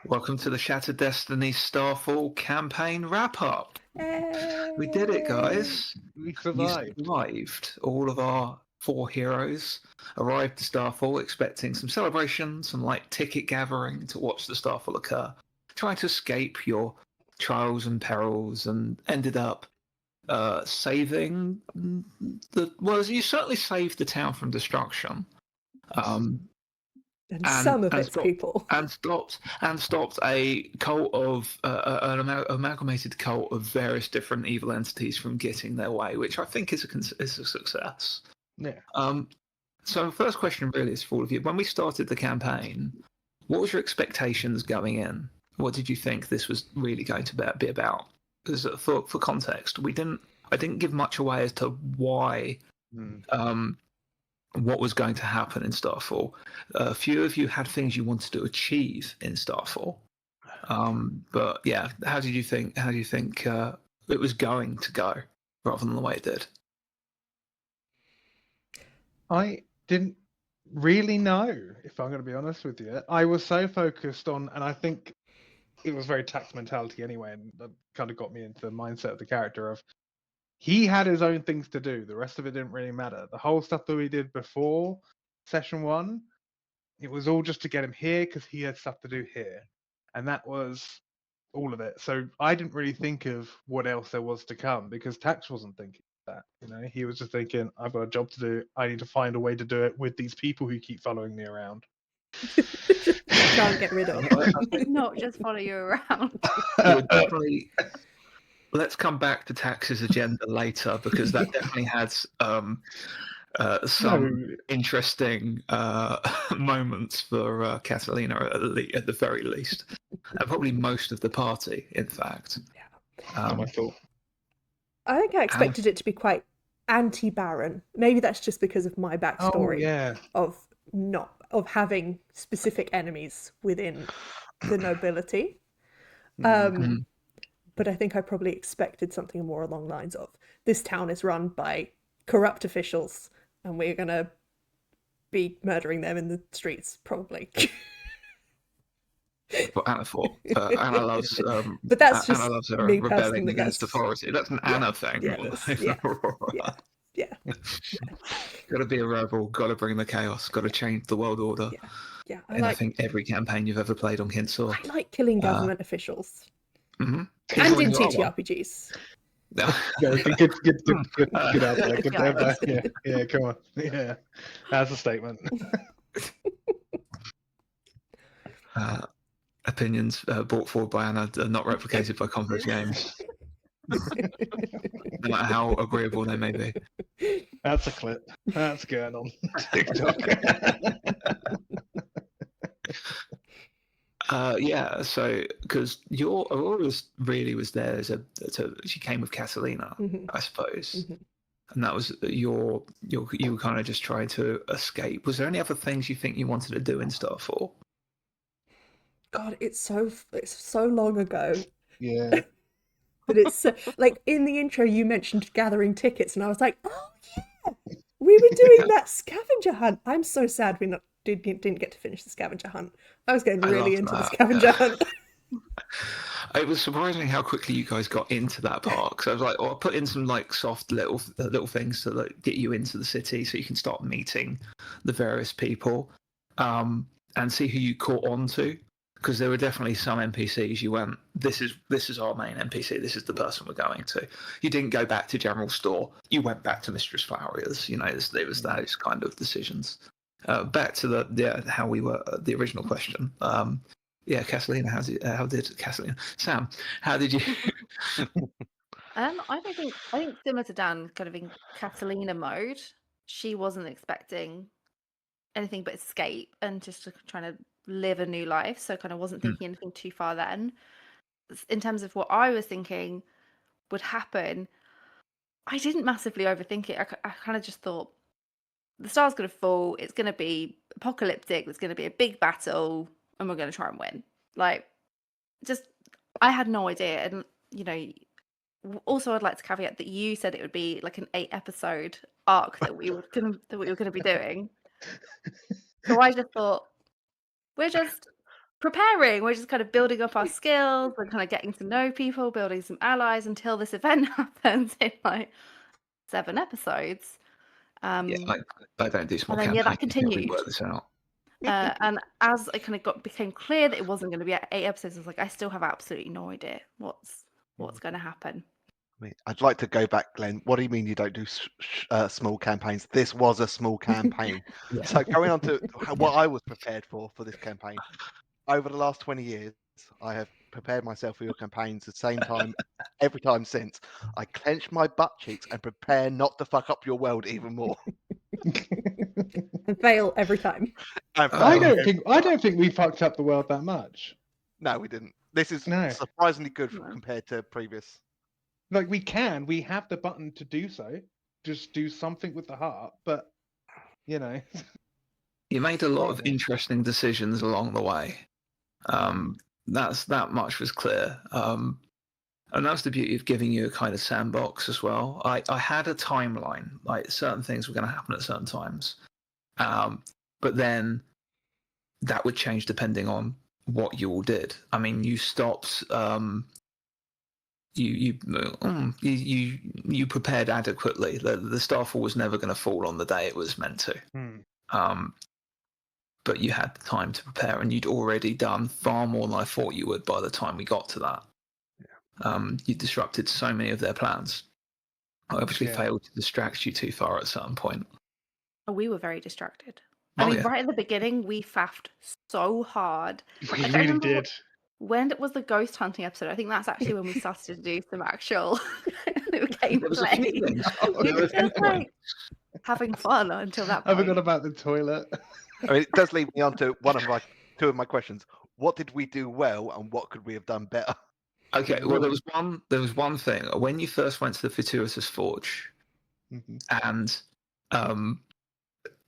Welcome to the Shattered Destinies Starfall campaign wrap-up. We did it, guys. We You survived. survived. All of our 4 heroes arrived to Starfall expecting some celebration, some light ticket gathering to watch the Starfall occur, trying to escape your trials and perils, and ended up saving you certainly saved the town from destruction. And some of its people. And stopped a cult of an amalgamated cult of various different evil entities from getting their way, which I think is a success. Yeah. So first question really is for all of you. When we started the campaign, what was your expectations going in? What did you think this was really going to be about? Because for context, I didn't give much away as to why. What was going to happen in Starfall. A few of you had things you wanted to achieve in Starfall. But yeah, how do you think it was going to go rather than the way it did? I didn't really know, if I'm going to be honest with you. I was so focused on, and I think it was very tax mentality anyway, and that kind of got me into the mindset of the character of he had his own things to do. The rest of it didn't really matter. The whole stuff that we did before session 1, it was all just to get him here because he had stuff to do here. And that was all of it. So I didn't really think of what else there was to come because Tax wasn't thinking that. He was just thinking, I've got a job to do. I need to find a way to do it with these people who keep following me around. Can't get rid of. Not just follow you around. Definitely. Let's come back to Tax's agenda later because that definitely had some interesting moments for Catalina at the very least, and probably most of the party, in fact. Yeah. I thought. I think I expected it to be quite anti-Baron. Maybe that's just because of my backstory of having specific enemies within the nobility. But I think I probably expected something more along the lines of this town is run by corrupt officials and we're going to be murdering them in the streets, probably. What Anna thought. Anna loves but that's just Anna loves her me rebelling against authority. That's an Anna thing. Yeah. Gotta be a rebel, gotta bring the chaos, gotta change the world order. Yeah. I think every campaign you've ever played on Kinsaw. I like killing government officials. Mm-hmm. And in TTRPGs. Good out there. Good there. Yeah, come on. Yeah, that's a statement. Opinions brought forward by Anna are not replicated by Converge games. No matter how agreeable they may be. That's a clip. That's going on TikTok. So because your Aurora really was there she came with Catalina, I suppose, and that was you were kind of just trying to escape. Was there any other things you think you wanted to do in Starfall? God, it's so long ago. Yeah. But it's like in the intro you mentioned gathering tickets, and I was like, oh yeah, we were doing that scavenger hunt. I'm so sad we didn't get to finish the scavenger hunt. I was getting really into the scavenger hunt. It was surprising how quickly you guys got into that park. So I was like, I'll put in some like soft little things to like get you into the city, so you can start meeting the various people, and see who you caught on to. Because there were definitely some NPCs you went, this is our main NPC, this is the person we're going to. You didn't go back to General Store, you went back to Mistress Flowers. There was those kind of decisions. Back to how we were the original question. Catalina, how did Catalina? Sam, how did you? I think similar to Dan, kind of in Catalina mode, she wasn't expecting anything but escape and just trying to live a new life, so kind of wasn't thinking anything too far then. In terms of what I was thinking would happen, I didn't massively overthink it. I kind of just thought the star's going to fall, it's going to be apocalyptic, there's going to be a big battle, and we're going to try and win. Like, just, I had no idea. And, also I'd like to caveat that you said it would be like an 8-episode arc that we were going to be doing. So I just thought, we're just preparing. We're just kind of building up our skills and kind of getting to know people, building some allies until this event happens in like 7 episodes. Yeah, I don't do small and then, campaigns that until we continued. work this out. And as it kind of became clear that it wasn't going to be at 8 episodes, I was like, I still have absolutely no idea what's going to happen. I mean, I'd like to go back, Glenn. What do you mean you don't do small campaigns? This was a small campaign. Yeah. So going on to what I was prepared for this campaign, over the last 20 years, I have prepared myself for your campaigns the same time every time since. I clench my butt cheeks and prepare not to fuck up your world even more. And fail every time. And I fail don't think we fucked up the world that much. No, we didn't. This is No. surprisingly good No. compared to previous. Like we have the button to do so. Just do something with the heart, but you know. You made a lot of Right. interesting decisions along the way. That much was clear. And that's the beauty of giving you a kind of sandbox as well. I had a timeline, like certain things were going to happen at certain times, but then that would change depending on what you all did. I mean, you stopped. You prepared adequately. The Starfall was never going to fall on the day it was meant to. But you had the time to prepare, and you'd already done far more than I thought you would by the time we got to that. You disrupted so many of their plans. I obviously failed to distract you too far at a certain point. Oh, we were very distracted. I mean, right at the beginning, we faffed so hard. We I really remember did. When it was the ghost hunting episode, I think that's actually when we started to do some actual gameplay. There was a few things. We were just like having fun until that I point. forgot about the toilet. I mean, it does lead me on to two of my questions. What did we do well, and what could we have done better? Okay, well, there was one thing when you first went to the Fortuitous Forge, and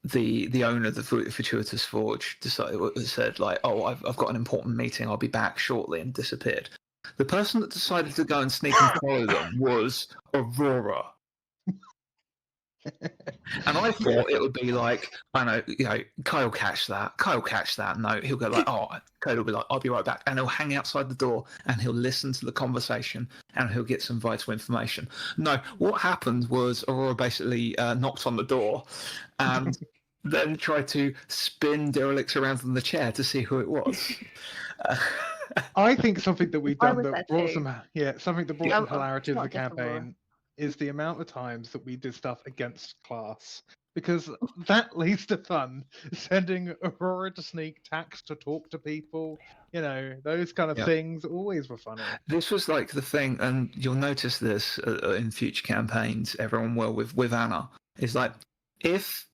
the owner of the Fortuitous Forge said like, "Oh, I've got an important meeting. I'll be back shortly," and disappeared. The person that decided to go and sneak and follow them was Aurora. And I thought it would be like, I know, Kyle catch that. No, he'll go like, Kyle will be like, I'll be right back. And he'll hang outside the door and he'll listen to the conversation and he'll get some vital information. No, what happened was Aurora basically knocked on the door and then tried to spin Derelicts around in the chair to see who it was. I think something that we've I done was that there brought too. some I'm hilarity to the not just Aurora. campaign is the amount of times that we did stuff against class. Because that leads to fun. Sending Aurora to sneak attacks to talk to people, those kind of things always were funny. This was like the thing, and you'll notice this in future campaigns, everyone will with Anna, is like, if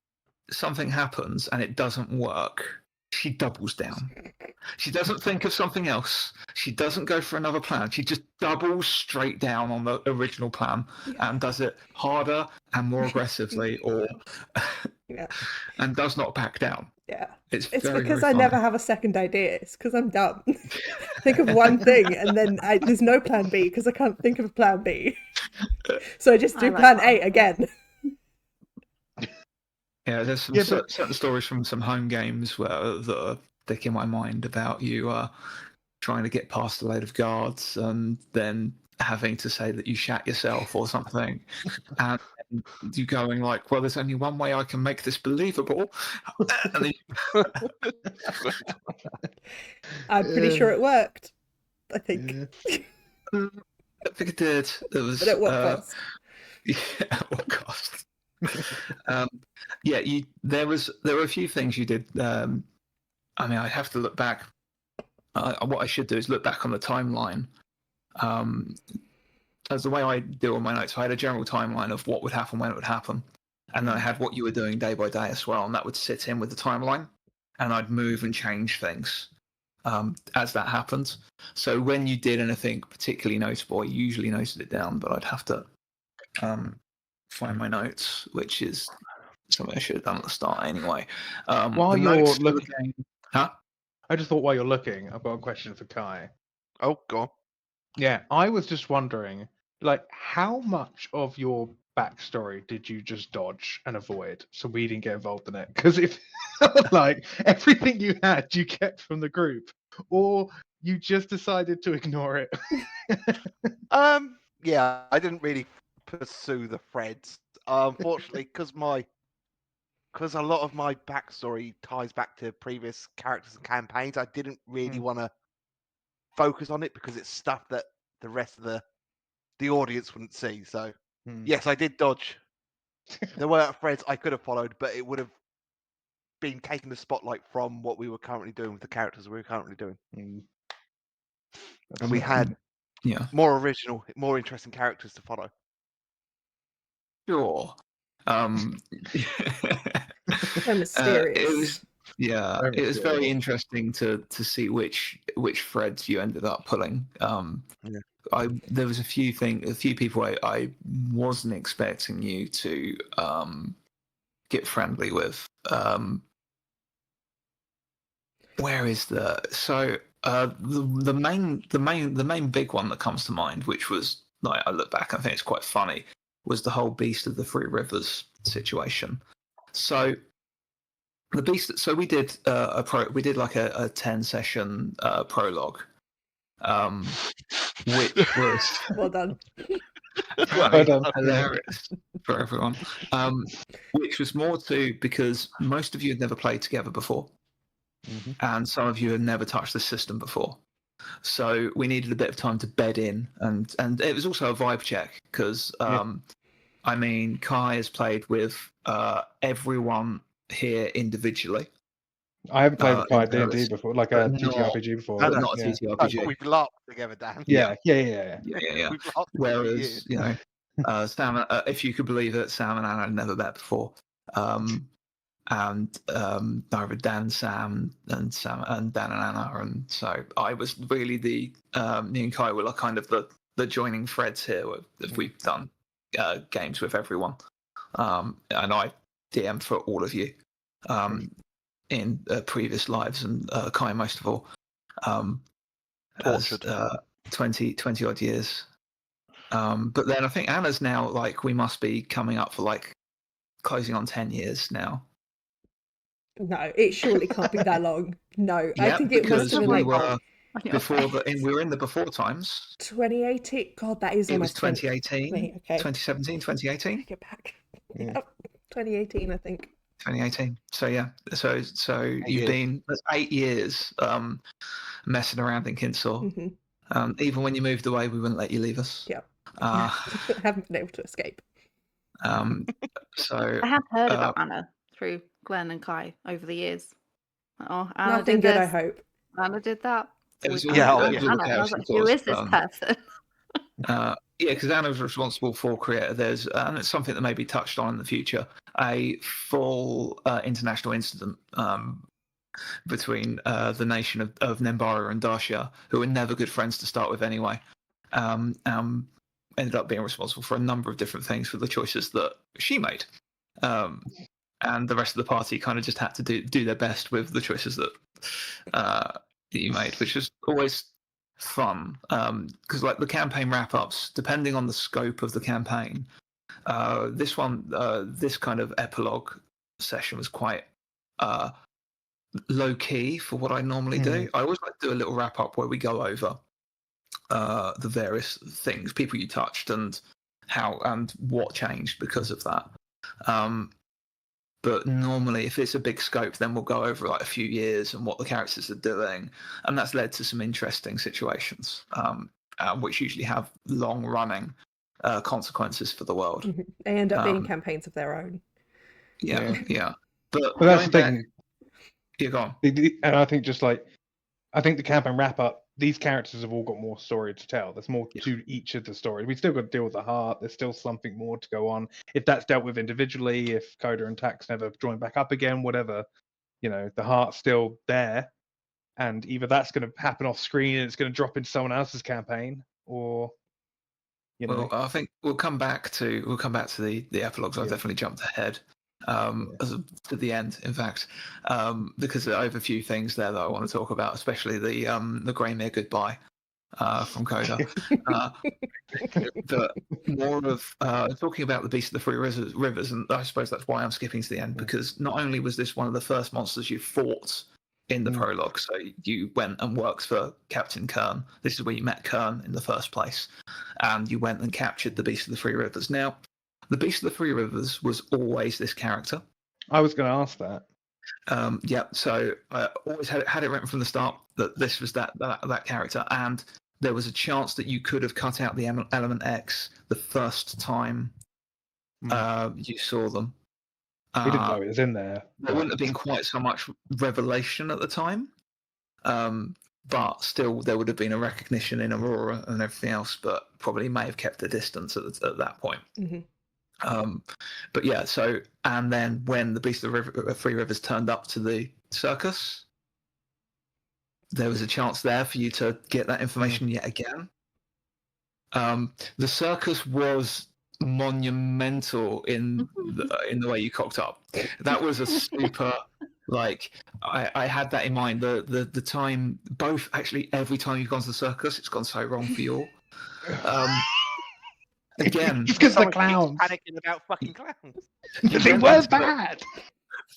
something happens and it doesn't work, she doubles down. She doesn't think of something else. She doesn't go for another plan. She just doubles straight down on the original plan and does it harder and more aggressively, and does not back down. Yeah. It's It's very, because very I funny. never have a second idea. It's because I'm dumb. Think of one thing and then there's no plan B because I can't think of a plan B. So I just do plan A again. Yeah, there's some certain stories from some home games that are thick in my mind about you trying to get past a load of guards and then having to say that you shat yourself or something, and you going like, "Well, there's only one way I can make this believable." And then I'm pretty sure it worked. I think. I think it did. It was. But at what cost? Yeah, at what cost? There were a few things you did. I mean, I have to look back. What I should do is look back on the timeline. As the way I do on my notes, I had a general timeline of what would happen when it would happen, and then I had what you were doing day by day as well, and that would sit in with the timeline, and I'd move and change things as that happened. So when you did anything particularly notable, I usually noted it down, but I'd have to find my notes, which is something I should have done at the start anyway. While you're looking, huh? I just thought while you're looking, I've got a question for Kai. Oh, go on. Yeah, I was just wondering, like, how much of your backstory did you just dodge and avoid so we didn't get involved in it? Because if, like, everything you had, you kept from the group, or you just decided to ignore it? Yeah, I didn't really pursue the threads, unfortunately, because a lot of my backstory ties back to previous characters and campaigns. I didn't really want to focus on it because it's stuff that the rest of the audience wouldn't see. So yes, I did dodge. There were threads I could have followed, but it would have been taking the spotlight from what we were currently doing with the characters we were currently doing. And we had more original, more interesting characters to follow. Sure. So mysterious. It was very interesting to see which threads you ended up pulling. There was a few people I wasn't expecting you to get friendly with. Where is the main big one that comes to mind, which was like I look back, I think it's quite funny, was the whole Beast of the Three Rivers situation. So the Beast. So we did we did like a 10-session prologue, which was Well done. hilarious for everyone. Which was more because most of you had never played together before. And some of you had never touched the system before, so we needed a bit of time to bed in, and it was also a vibe check because I mean, Kai has played with everyone here individually. I haven't played with Kai D&D before, like a TTRPG before. Not a TTRPG. We've laughed together, Dan. Yeah. We've laughed Whereas, you know, Sam, if you could believe it, Sam and Anna had never met before. And neither Dan, Sam, and Dan and Anna, and so I was really me and Kai were like kind of the joining threads here. If we've done games with everyone, and I DM for all of you in previous lives, and Kai most of all. Tortured. 20 odd years. But then I think Anna's now like we must be coming up for like closing on 10 years now. No, it surely can't be that long. No, Yeah, I think it must have been we like we were in the before times. 2018. God, that is almost 2018. Okay. 2017, 2018. Take it back. Yep. 2018, I think. 2018. So yeah, so you've been 8 years messing around in Kinsale. Even when you moved away, we wouldn't let you leave us. Yeah. I haven't been able to escape. So I have heard about Anna through Glenn and Kai over the years. Oh, Anna Nothing did good, this. I hope. Anna did that. It was Anna. Anna, I was like, who is this person? because Anna was responsible for creating. There's and it's something that may be touched on in the future. A full international incident between the nation of Nembara and Dacia, who were never good friends to start with anyway. Ended up being responsible for a number of different things for the choices that she made. And the rest of the party kind of just had to do their best with the choices that you made, which was always fun. Because like the campaign wrap-ups, depending on the scope of the campaign, this kind of epilogue session was quite low-key for what I normally do. I always like to do a little wrap-up where we go over the various things, people you touched, and how and what changed because of that. But normally, if it's a big scope, then we'll go over like a few years and what the characters are doing, and that's led to some interesting situations, which usually have long-running consequences for the world. They end up being campaigns of their own. Yeah. But that's the thing. Yeah, go on. And I think I think the campaign wrap up. These characters have all got more story to tell. There's more to each of the stories. We still got to deal with the heart. There's still something more to go on. If that's dealt with individually, if Coda and Tax never join back up again, whatever, the heart's still there. And either that's going to happen off screen and it's going to drop into someone else's campaign, or Well, I think we'll come back to the epilogues. I've definitely jumped ahead to the end, in fact, because I have a few things there that I want to talk about, especially the Greymere goodbye from Coda. But more of talking about the Beast of the Three Rivers, and I suppose that's why I'm skipping to the end, because not only was this one of the first monsters you fought in the prologue. So you went and worked for Captain Kern. This is where you met Kern in the first place. And you went and captured the Beast of the Three Rivers. Now, the Beast of the Three Rivers was always this character. I was going to ask that. So I always had it written from the start that this was that character. And there was a chance that you could have cut out the Element X the first time you saw them. We didn't know it was in there. There wouldn't have been quite so much revelation at the time, but still there would have been a recognition in Aurora and everything else, but probably may have kept a distance at that point. But yeah, so, and then when the Beast of the Three Rivers turned up to the circus, there was a chance there for you to get that information yet again. The circus was monumental in the way you cocked up. That was a super I had that in mind. The time, both actually, every time you've gone to the circus, it's gone so wrong for you all. Again, it's because the clowns panicking about fucking clowns. They were bad.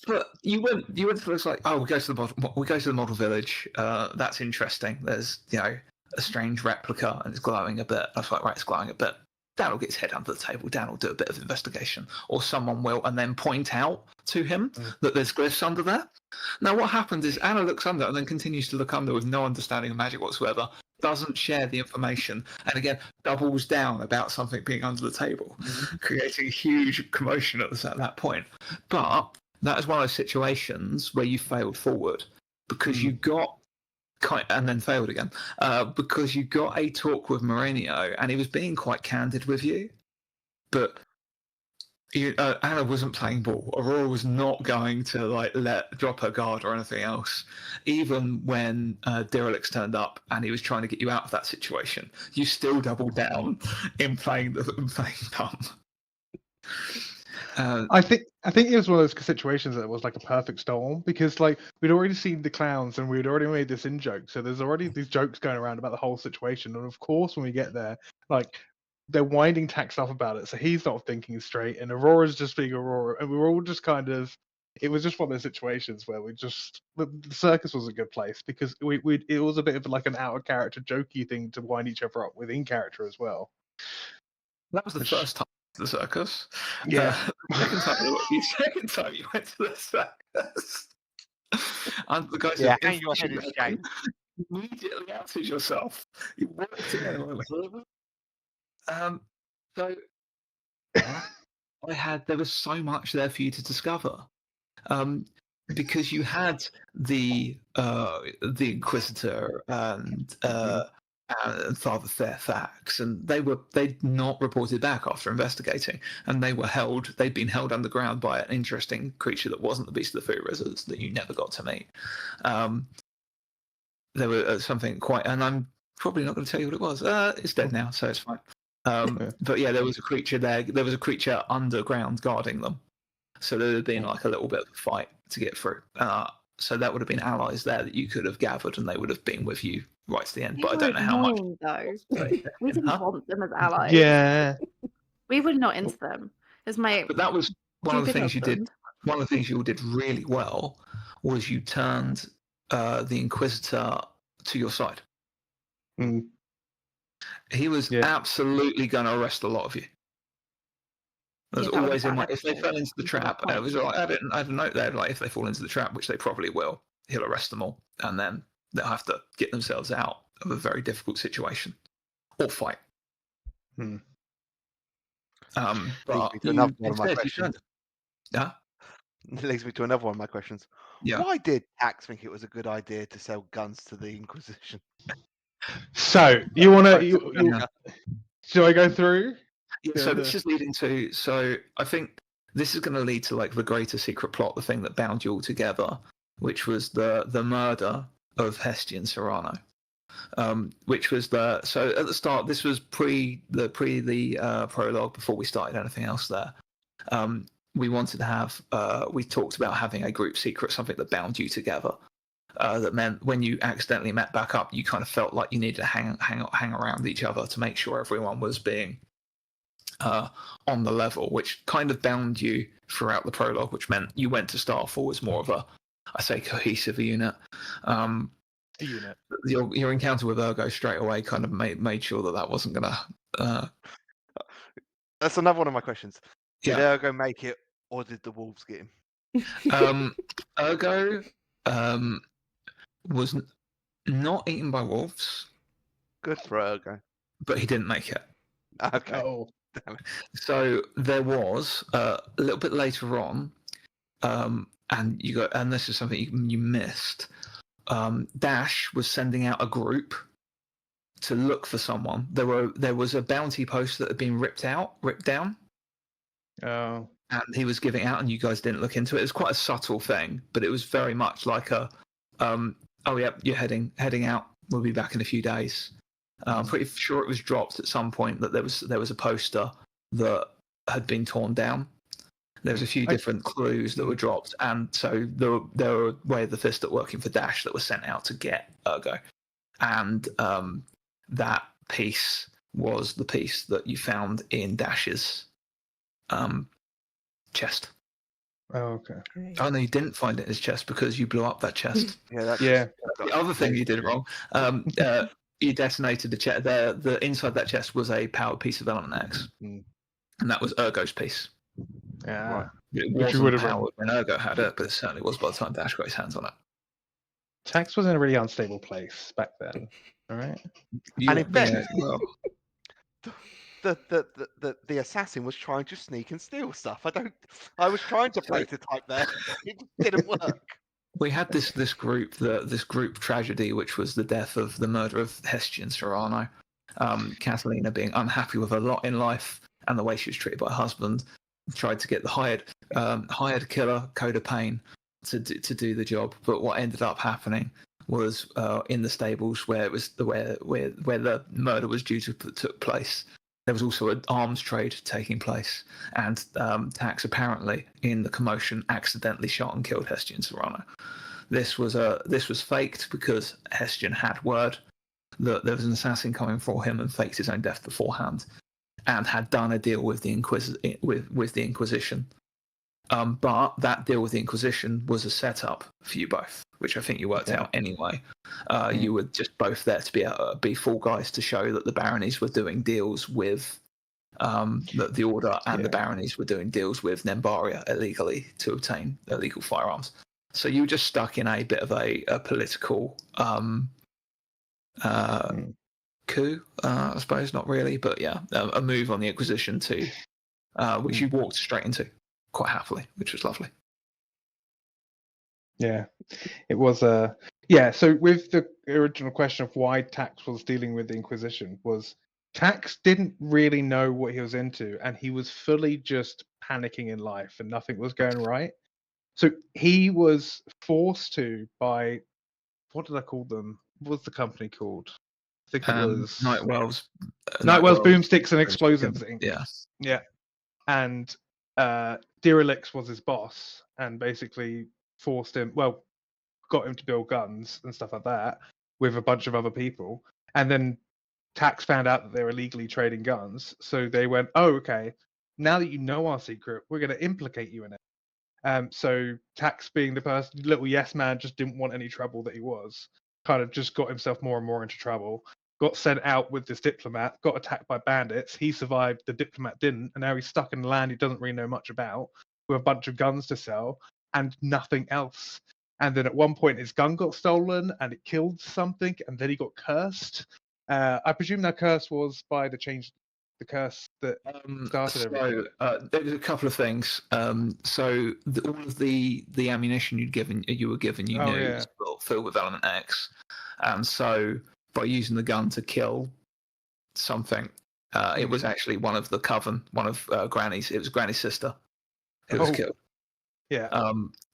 But you went to this like, oh, we go to the model village. That's interesting. There's a strange replica and it's glowing a bit. I was like, right, it's glowing a bit. Dan will get his head under the table. Dan will do a bit of investigation, or someone will, and then point out to him that there's glyphs under there. Now, what happens is Anna looks under and then continues to look under with no understanding of magic whatsoever. Doesn't share the information, and again doubles down about something being under the table, creating a huge commotion at that point. But that is one of those situations where you failed forward because you got and then failed again because you got a talk with Mourinho and he was being quite candid with you, but Anna wasn't playing ball. Aurora was not going to let drop her guard or anything else. Even when Derelix turned up and he was trying to get you out of that situation, you still doubled down in playing dumb. I think it was one of those situations that was like a perfect storm because we'd already seen the clowns and we'd already made this in joke, so there's already these jokes going around about the whole situation, and of course when we get there, they're winding Tax off about it, so he's not thinking straight, and Aurora's just being Aurora, and we were all just kind of. It was just one of those situations where the circus was a good place because it was a bit of like an out of character jokey thing to wind each other up within character as well. That was the first time to the circus. Yeah. The second time you went to the circus. And the guys hang your head in shame. Immediately outed yourself. You walked in. So there was so much there for you to discover, because you had the Inquisitor and Father Fairfax, and they'd not reported back after investigating, and they'd been held underground by an interesting creature that wasn't the Beast of the Three Rivers that you never got to meet. There was something quite, and I'm probably not going to tell you what it was. It's dead now, so it's fine. But yeah, there was a creature there. There was a creature underground guarding them. So there had been a little bit of a fight to get through. So that would have been allies there that you could have gathered, and they would have been with you right to the end. But I don't know how much. Though. We didn't want them as allies. Yeah. We were not into them. But that was one of the things you did. One of the things you did really well was you turned the Inquisitor to your side. He was absolutely going to arrest a lot of you. There's always in if they fell into the trap, it was I had a note there if they fall into the trap, which they probably will, he'll arrest them all, and then they'll have to get themselves out of a very difficult situation or fight. But another one of my questions. Yeah. It leads me to another one of my questions. Yeah. Why did Tax think it was a good idea to sell guns to the Inquisition? So you want to? Shall I go through? Yeah, so this is leading to. So I think this is going to lead to the greater secret plot, the thing that bound you all together, which was the murder of Hestian Serrano, which was so at the start. This was pre the prologue before we started anything else there. We wanted to have. We talked about having a group secret, something that bound you together. That meant when you accidentally met back up, you kind of felt like you needed to hang around each other to make sure everyone was being on the level, which kind of bound you throughout the prologue, which meant you went to Starfall as more of I say cohesive a unit. A unit. Your encounter with Ergo straight away kind of made sure that wasn't gonna. That's another one of my questions. Did Yeah. Ergo make it, or did the wolves get him? Ergo was not eaten by wolves, Good for Ergo. but he didn't make it. Okay. Oh, Damn it. So there was a little bit later on, and this is something you missed. Dash was sending out a group to look for someone. There was a bounty post that had been ripped down, oh, and he was giving out, and you guys didn't look into it. It was quite a subtle thing, but it was very much like a, oh yeah, you're heading out. We'll be back in a few days. I'm pretty sure it was dropped at some point that there was a poster that had been torn down. There was a few different clues that were dropped, and so there were Way of the Fist that working for Dash that was sent out to get Ergo, and that piece was the piece that you found in Dash's chest. oh, okay. Oh no, you didn't find it in his chest because you blew up that chest. Yeah, that's Yeah. The other thing you did wrong, you detonated the chest. The inside that chest was a powered piece of Element X, Mm. and that was Ergo's piece. Yeah. Right. It Which you wasn't would've powered when Ergo had it, but it certainly was by the time Dash got his hands on it. Tax was in a really unstable place back then. All right. And in fact, well, the assassin was trying to sneak and steal stuff. I was trying to place a type there. It just didn't work. we had this group tragedy, which was the death of the murder of Hestian Serrano. Catalina being unhappy with her lot in life and the way she was treated by her husband, tried to get the hired killer, Coda Payne, to do the job. But what ended up happening was in the stables where it was where the murder was due to took place. There was also an arms trade taking place, and Tax apparently in the commotion accidentally shot and killed Hestian Serrano. This was faked because Hestian had word that there was an assassin coming for him and faked his own death beforehand, and had done a deal with the Inquisition. But that deal with the Inquisition was a setup for you both, which I think you worked out anyway. You were just both there to be fall guys to show that the baronies were doing deals with the Order, and the baronies were doing deals with Nembaria illegally to obtain illegal firearms. So you were just stuck in a bit of a political coup, I suppose. Not really, but yeah, a move on the Inquisition to which you walked straight into quite happily, which was lovely. Yeah, it was so with the original question of why Tax was dealing with the Inquisition, was Tax didn't really know what he was into, and he was fully just panicking in life and nothing was going right. So he was forced to by, what did I call them? What was the company called? I think it was Nightwell's Boomsticks and Explosives Inc. Yeah. And Derelix was his boss, and basically forced him, got him to build guns and stuff like that with a bunch of other people. And then Tax found out that they were illegally trading guns, so they went, "Oh, okay. Now that you know our secret, we're going to implicate you in it." So Tax, being the little yes man, just didn't want any trouble that he was. Kind of just got himself more and more into trouble. Got sent out with this diplomat, got attacked by bandits. He survived, the diplomat didn't, and now he's stuck in a land he doesn't really know much about, with a bunch of guns to sell and nothing else. And then at one point his gun got stolen and it killed something, and then he got cursed. I presume that curse was by the curse that started everything. There was a couple of things. So all of the ammunition you were given, was filled with Element X, and so by using the gun to kill something, it was actually one of the Coven, one of Granny's. It was Granny's sister who was killed. Yeah.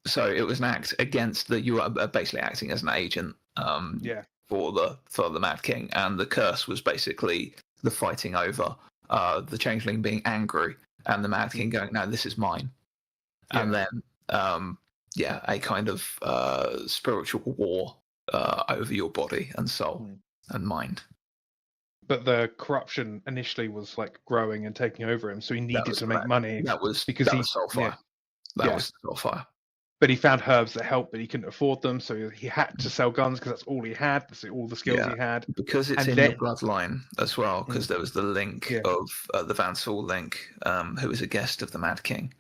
So it was an act against you were basically acting as an agent. For the Mad King, and the curse was basically the fighting over the Changeling being angry, and the Mad King going, "No, this is mine," and then a kind of spiritual war over your body and soul and mind. But the corruption initially was like growing and taking over him, so he needed to make money. That was because Soulfire. That was Soulfire. but he found herbs that helped, but he couldn't afford them, so he had to sell guns because that's all he had. That's all the skills Yeah. he had. Because it's And in then- your bloodline as well, because there was the link Yeah. of the Van Saul link, who was a guest of the Mad King.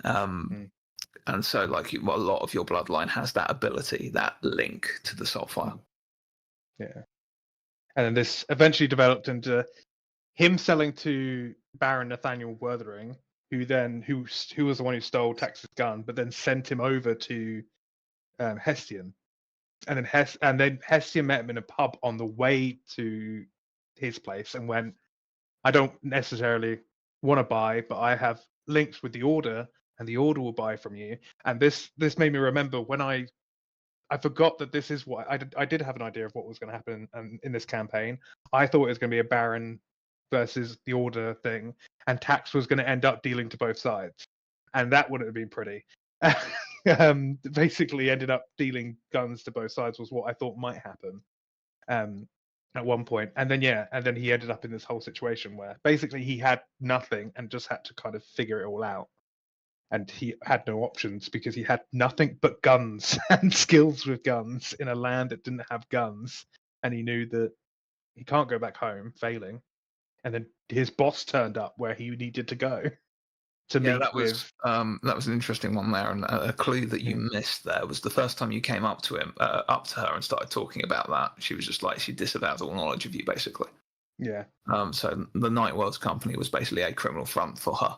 And so, like, a lot of your bloodline has that ability, that link to the Soulfire. Yeah. And then this eventually developed into him selling to Baron Nathaniel Worthering, who was the one who stole Tax's gun, but then sent him over to Hestian. And then Hestian met him in a pub on the way to his place and went, I don't necessarily want to buy, but I have links with the Order, and the Order will buy from you. And this made me remember when I forgot that this is what I did have an idea of what was going to happen in this campaign. I thought it was going to be a Baron versus the Order thing, and Tax was going to end up dealing to both sides, and that wouldn't have been pretty. Basically ended up dealing guns to both sides was what I thought might happen at one point. And then he ended up in this whole situation where basically he had nothing and just had to kind of figure it all out. And he had no options because he had nothing but guns and skills with guns in a land that didn't have guns. And he knew that he can't go back home failing. And then his boss turned up where he needed to go to meet with. That was an interesting one there, and a clue that you missed there was the first time you came up to her and started talking about that. She was just like, she disavowed all knowledge of you, basically. Yeah. So the Night Worlds company was basically a criminal front for her.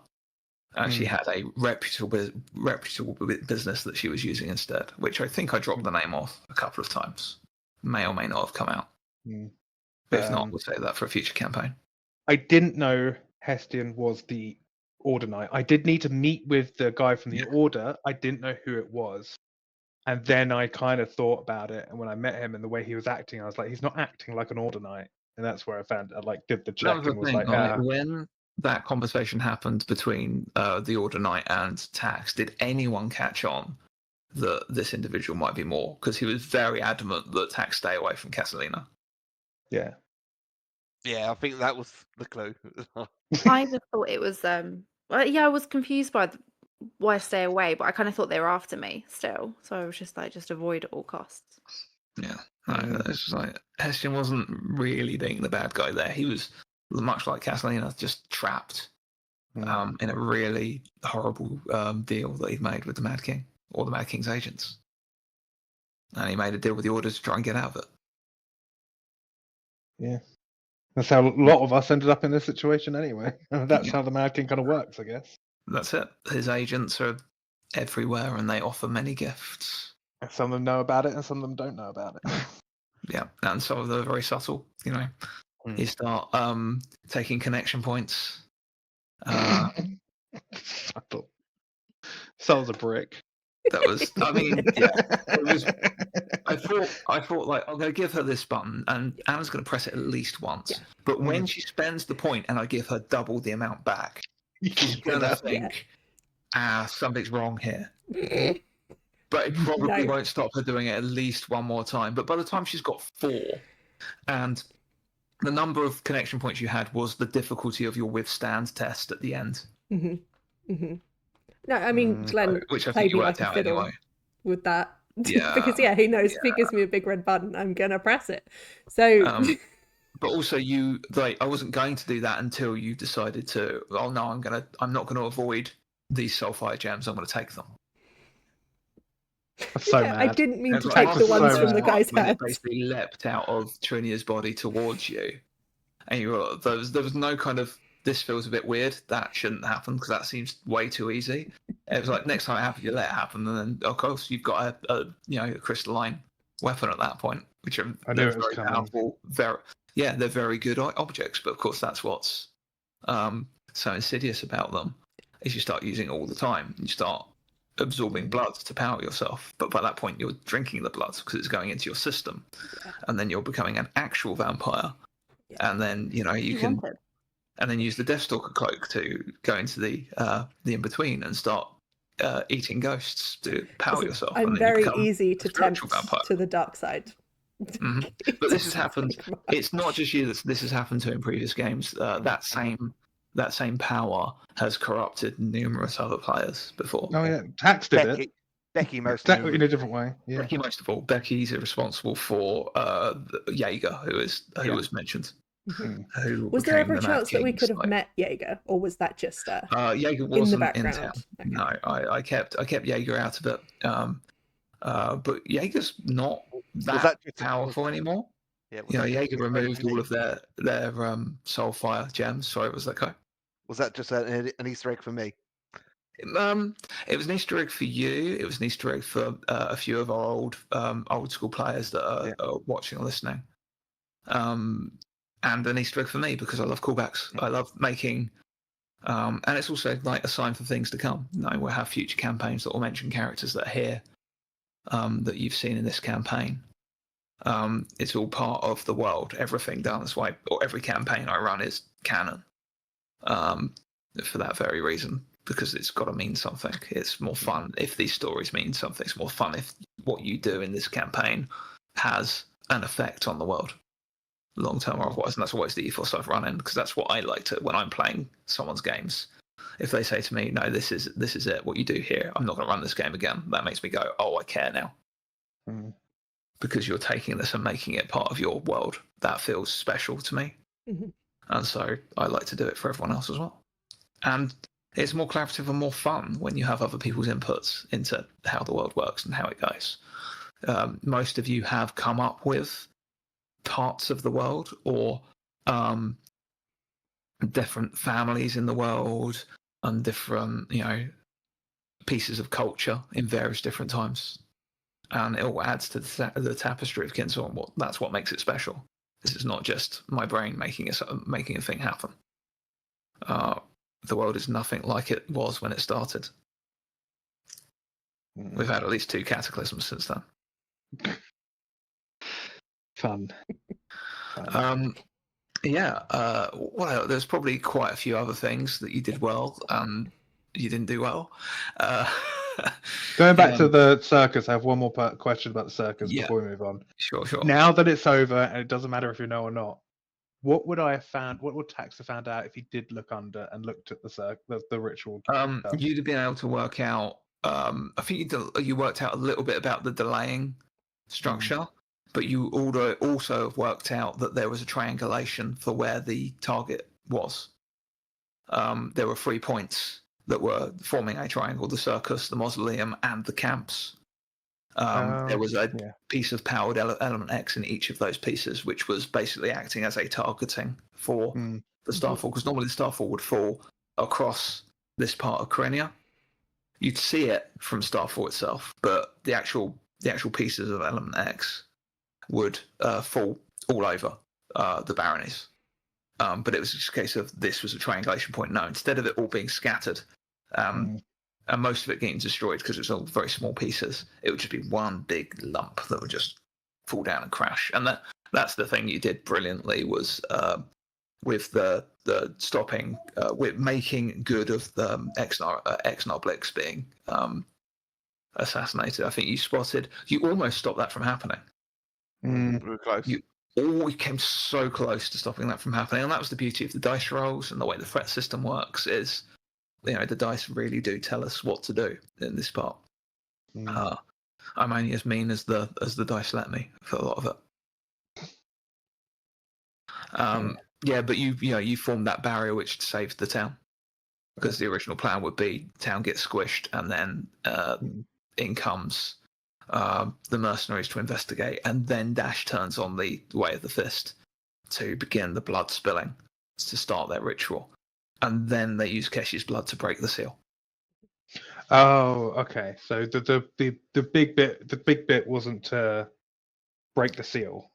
And she had a reputable business that she was using instead, which I think I dropped the name off a couple of times. May or may not have come out. But if not, we'll say that for a future campaign. I didn't know Hestian was the Order Knight. I did need to meet with the guy from the Order. I didn't know who it was. And then I kind of thought about it. And when I met him and the way he was acting, I was like, he's not acting like an Order Knight. And that's where I did the check and was like, when that conversation happened between the Order Knight and Tax, did anyone catch on that this individual might be more? Because he was very adamant that Tax stay away from Catalina. Yeah. Yeah, I think that was the clue. I just thought it was I was confused by why stay away, but I kind of thought they were after me still, so I was just like, just avoid at all costs. Yeah, it's just like Hestian wasn't really being the bad guy there. He was much like Catalina, just trapped in a really horrible deal that he'd made with the Mad King or the Mad King's agents, and he made a deal with the Order to try and get out of it. Yeah. That's how a lot of us ended up in this situation anyway. That's how the Mad King kind of works, I guess. That's it. His agents are everywhere and they offer many gifts. Some of them know about it and some of them don't know about it. Yeah, and some of them are very subtle, you know. You start taking connection points. Subtle. Soul's a brick. That was, I mean, yeah. It was, I thought like, I'm going to give her this button and Anna's going to press it at least once. Yeah. But when she spends the point and I give her double the amount back, she's going to think, something's wrong here. But it probably won't stop her doing it at least one more time. But by the time she's got 4, and the number of connection points you had was the difficulty of your withstand test at the end. No, I mean, Glenn which I played think me worked like a out fiddle anyway. with that. Yeah. Because he knows if he gives me a big red button, I'm gonna press it. So but also I wasn't going to do that until you decided to, oh no, I'm not gonna avoid these Soulfire gems, I'm gonna take them. So mad. I didn't mean to Like, take the ones from the guy's when head. it basically leapt out of Trinia's body towards you. And you were, there was no kind of, this feels a bit weird, that shouldn't happen because that seems way too easy. It was like, next time it happens, you let it happen, and then of course you've got a crystalline weapon at that point, which are very powerful. They're very good objects, but of course that's what's so insidious about them, is you start using it all the time. You start absorbing blood to power yourself, but by that point you're drinking the blood because it's going into your system, and then you're becoming an actual vampire, and then you can. And then use the Deathstalker cloak to go into the in-between and start eating ghosts to power yourself. I'm and very easy to tempt to the dark side. But this has happened. It's not just you that this has happened to in previous games. That same power has corrupted numerous other players before. Oh yeah, Tax did it. Becky most That of all. in a different way. Yeah. Becky most of all. Becky's responsible for Jaeger, who was mentioned. Mm. Who Was there became ever a the Mad chance that we King's, could have like- met Jaeger, or was that just Jaeger in the wasn't in background? town. Okay. No, I kept Jaeger out of it. But Jaeger's not that just powerful anymore. Yeah, You know, that just Jaeger a misdirect removed for all me? of their soulfire gems. Sorry, was that okay? Was that just an Easter egg for me? It was an Easter egg for you. It was an Easter egg for a few of our old school players that are watching or listening. And an Easter egg for me because I love callbacks. I love making, and it's also like a sign for things to come. You know, we'll have future campaigns that will mention characters that are here, that you've seen in this campaign. It's all part of the world. Everything done this way, or every campaign I run is canon. For that very reason, because it's got to mean something. It's more fun if these stories mean something. It's more fun if what you do in this campaign has an effect on the world, long term or otherwise. And that's always the ethos I've run in, because that's what I like to when I'm playing someone's games. If they say to me, "No, this is it. What you do here, I'm not going to run this game again," that makes me go, "Oh, I care now." Mm. Because you're taking this and making it part of your world. That feels special to me. Mhm. And so I like to do it for everyone else as well. And it's more collaborative and more fun when you have other people's inputs into how the world works and how it goes. Most of you have come up with parts of the world or different families in the world and different, pieces of culture in various different times. And it all adds to the tapestry of Kinsel, and that's what makes it special. This is not just my brain making a thing happen. The world is nothing like it was when it started. We've had at least 2 cataclysms since then. Fun. Well, there's probably quite a few other things that you did well and you didn't do well. Going back to the circus, I have one more question about the circus Yeah. before we move on. Sure. Now that it's over, and it doesn't matter if you know or not, what would I have found? What would Tax have found out if he did look under and looked at the ritual? stuff? You'd have been able to work out. I think you worked out a little bit about the delaying structure, but you also have worked out that there was a triangulation for where the target was. There were 3 points that were forming a triangle: the circus, the mausoleum, and the camps. There was a piece of powered element X in each of those pieces, which was basically acting as a targeting for the Starfall, because normally the Starfall would fall across this part of Corenia. You'd see it from Starfall itself, but the actual pieces of element X would fall all over the baronies. But it was just a case of this was a triangulation point. No, instead of it all being scattered, and most of it getting destroyed because it's all very small pieces, it would just be one big lump that would just fall down and crash. And that's the thing you did brilliantly, was with the stopping, with making good of the Exnar being assassinated. I think you almost stopped that from happening. We were close. We came so close to stopping that from happening, and that was the beauty of the dice rolls and the way the threat system works. Is the dice really do tell us what to do in this part. I'm only as mean as the dice let me for a lot of it. But you formed that barrier which saved the town, because the original plan would be town gets squished and then in comes the mercenaries to investigate, and then Dash turns on the Way of the Fist to begin the blood spilling to start their ritual, and then they use Keshi's blood to break the seal. Oh, okay. So the big bit wasn't to break the seal.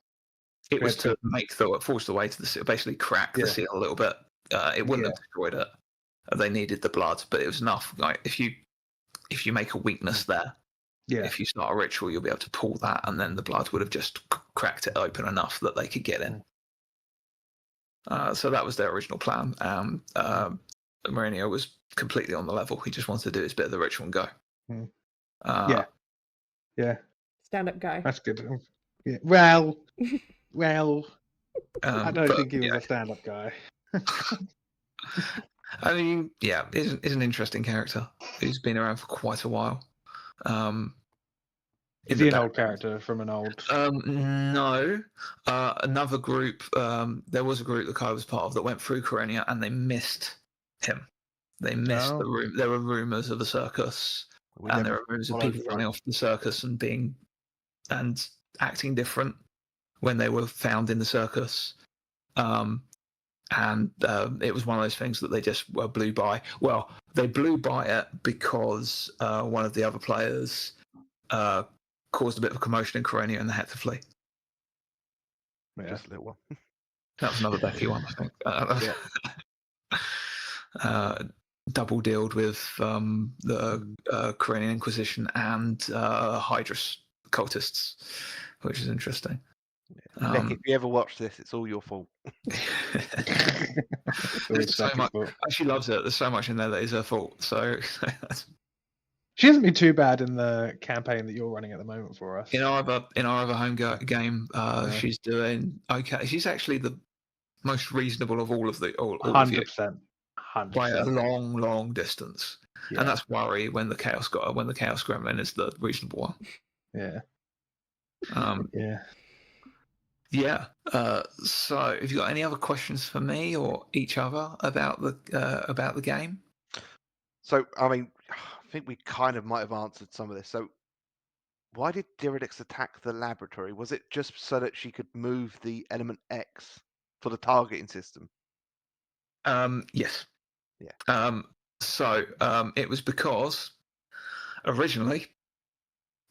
It was to force the way to the seal, basically crack the seal a little bit. It wouldn't have destroyed it. They needed the blood, but it was enough. Like if you make a weakness there, if you start a ritual, you'll be able to pull that, and then the blood would have just cracked it open enough that they could get in. So that was their original plan. Mourinho was completely on the level. He just wanted to do his bit of the ritual and go. Stand-up guy. That's good. Yeah. Well, I don't think he was a stand-up guy. I mean, he's an interesting character. He's been around for quite a while. Is he an old character from an old? No. Another group. There was a group that I was part of that went through Corenia, and they missed him. They missed the room. There were rumors of a circus, and there were rumors of people running off the circus and acting different when they were found in the circus. And it was one of those things that they just blew by. Well, they blew by it because one of the other players caused a bit of a commotion in Corenia and they had to flee. Yeah. Just a little one. That was another Becky one, I think. Double dealed with the Corenian Inquisition and Hydrus cultists, which is interesting. Nick, if you ever watch this, it's all your fault. There's so much. She loves it. There's so much in there that is her fault. So she hasn't been too bad in the campaign that you're running at the moment for us. In our other home game, she's doing okay. She's actually the most reasonable of all of the 100%. By a long distance, and that's worry when the chaos gremlin is the reasonable one. Yeah. Yeah. So, have you got any other questions for me or each other about the game? So, I mean, I think we kind of might have answered some of this. So, why did Direlix attack the laboratory? Was it just so that she could move the element X for the targeting system? Yes. Yeah. So, it was because originally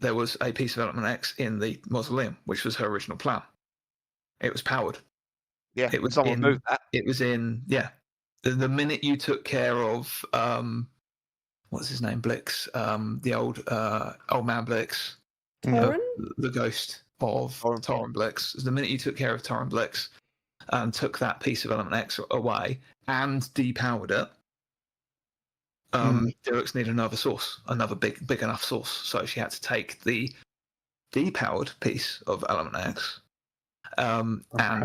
there was a piece of element X in the mausoleum, which was her original plan. It was powered. Yeah, someone moved that. It was in, The minute you took care of, what's his name, Blix, the old man Blix, Torrin? the ghost of Torrin Blix. The minute you took care of Torrin Blix and took that piece of element X away and depowered it, Dirix needed another source, another big enough source. So she had to take the depowered piece of element X and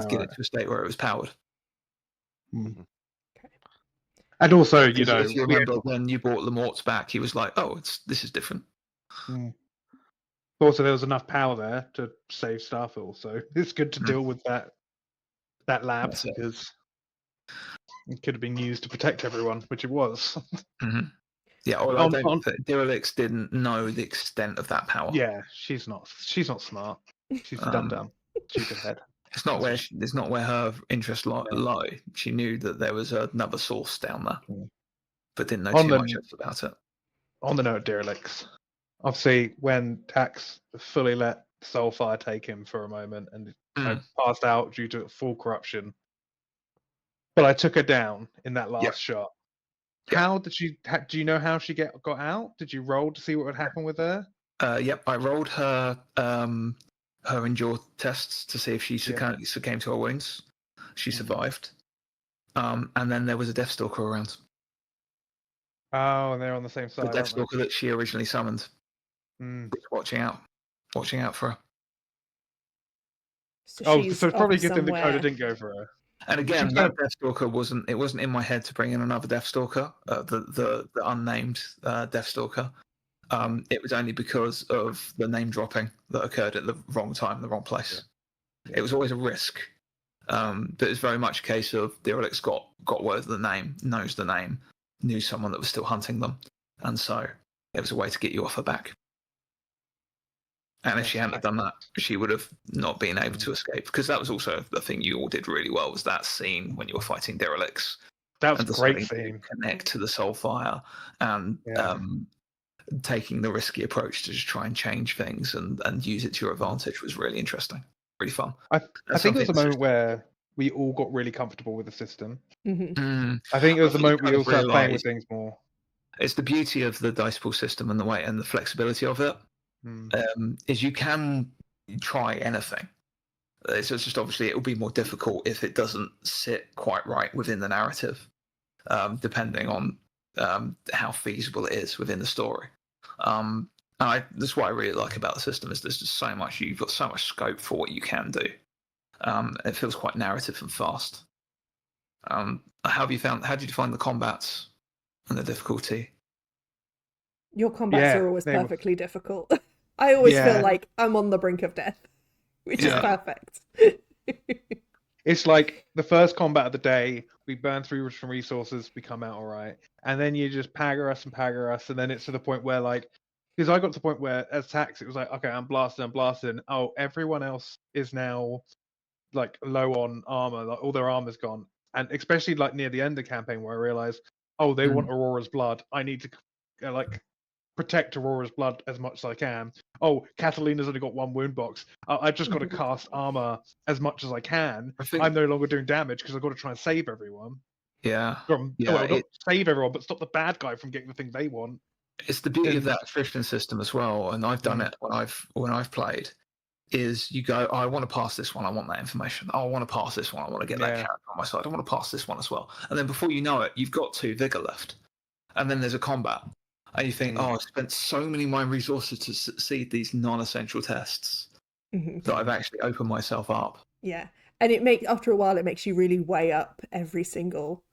get it to a state where it was powered. Mm-hmm. And also, if you remember when you brought Lamort's back, he was like, "Oh, this is different." Also, there was enough power there to save Starfall, so it's good to deal with that lab because it could have been used to protect everyone, which it was. Yeah, although Direlix didn't know the extent of that power. Yeah, she's not smart. She's dumb, stupid head. It's not where her interest lie. She knew that there was another source down there, but didn't know too much about it. On the note of Direlix, obviously when Tax fully let Soulfire take him for a moment and I passed out due to full corruption, but I took her down in that last shot. How did she? Do you know how she got out? Did you roll to see what would happen with her? Yep, I rolled her endure tests to see if she succumbed to her wounds. She survived, and then there was a Deathstalker around. Oh, and they're on the same side. The Deathstalker that she originally summoned. Watching out for her. So it's probably good that the coda didn't go for her. And again, that Deathstalker wasn't in my head to bring in another Deathstalker, the unnamed Deathstalker. It was only because of the name dropping that occurred at the wrong time, the wrong place. Yeah. It was always a risk, but it's very much a case of Direlix got word of the name, knows the name, knew someone that was still hunting them, and so it was a way to get you off her back. And if she hadn't done that, she would have not been able to escape. Because that was also the thing you all did really well, was that scene when you were fighting Direlix. That was a great scene. Connect to the Soulfire and taking the risky approach to just try and change things and use it to your advantage was really interesting, really fun. I think it was a moment where we all got really comfortable with the system. I think it was the moment we all started playing with things more. It's the beauty of the dice pool system and the way and the flexibility of it. Is you can try anything. It's just obviously it will be more difficult if it doesn't sit quite right within the narrative, depending on how feasible it is within the story. That's what I really like about the system is there's just so much, you've got so much scope for what you can do. It feels quite narrative and fast. How did you find the combats and the difficulty? Your combats are always perfectly difficult. I always feel Yeah. like I'm on the brink of death, which is Yeah. perfect. It's like the first combat of the day, we burn through some resources, we come out all right. And then you just pagger us, and then it's to the point where, like, because I got to the point where, as Tax, it was like, okay, I'm blasting. Oh, everyone else is now, like, low on armor, like, all their armor's gone. And especially, like, near the end of the campaign, where I realized, oh, they want Aurora's blood. I need to, like, protect Aurora's blood as much as I can. Oh, Catalina's only got one wound box. I've just got to cast armor as much as I can. I think, I'm no longer doing damage because I've got to try and save everyone. yeah, Well, yeah. not save everyone, but stop the bad guy from getting the thing they want. It's the beauty of And- that attrition system as well, and I've done it when I've played. Is you go, oh, I want to pass this one, I want that information. Oh, I want to pass this one, I want to get that Yeah. character on my side. I want to pass this one as well. And then before you know it, you've got 2 vigor left, and then there's a combat, and you think, oh, I've spent so many of my resources to succeed these non-essential tests Mhm. that I've actually opened myself up. Yeah, and after a while it makes you really weigh up every single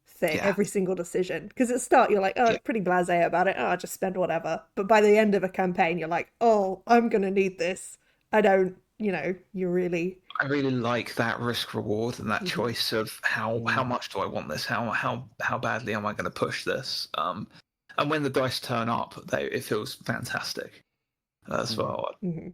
thing, Yeah. every single decision. Because at the start you're like, oh, Yeah. pretty blasé about it. Oh, I'll just spend whatever. But by the end of a campaign, you're like, oh, I'm gonna need this. I don't, you really. I really like that risk reward and that choice of how much do I want this? How badly am I going to push this? And when the dice turn up, it feels fantastic as well. Mhm.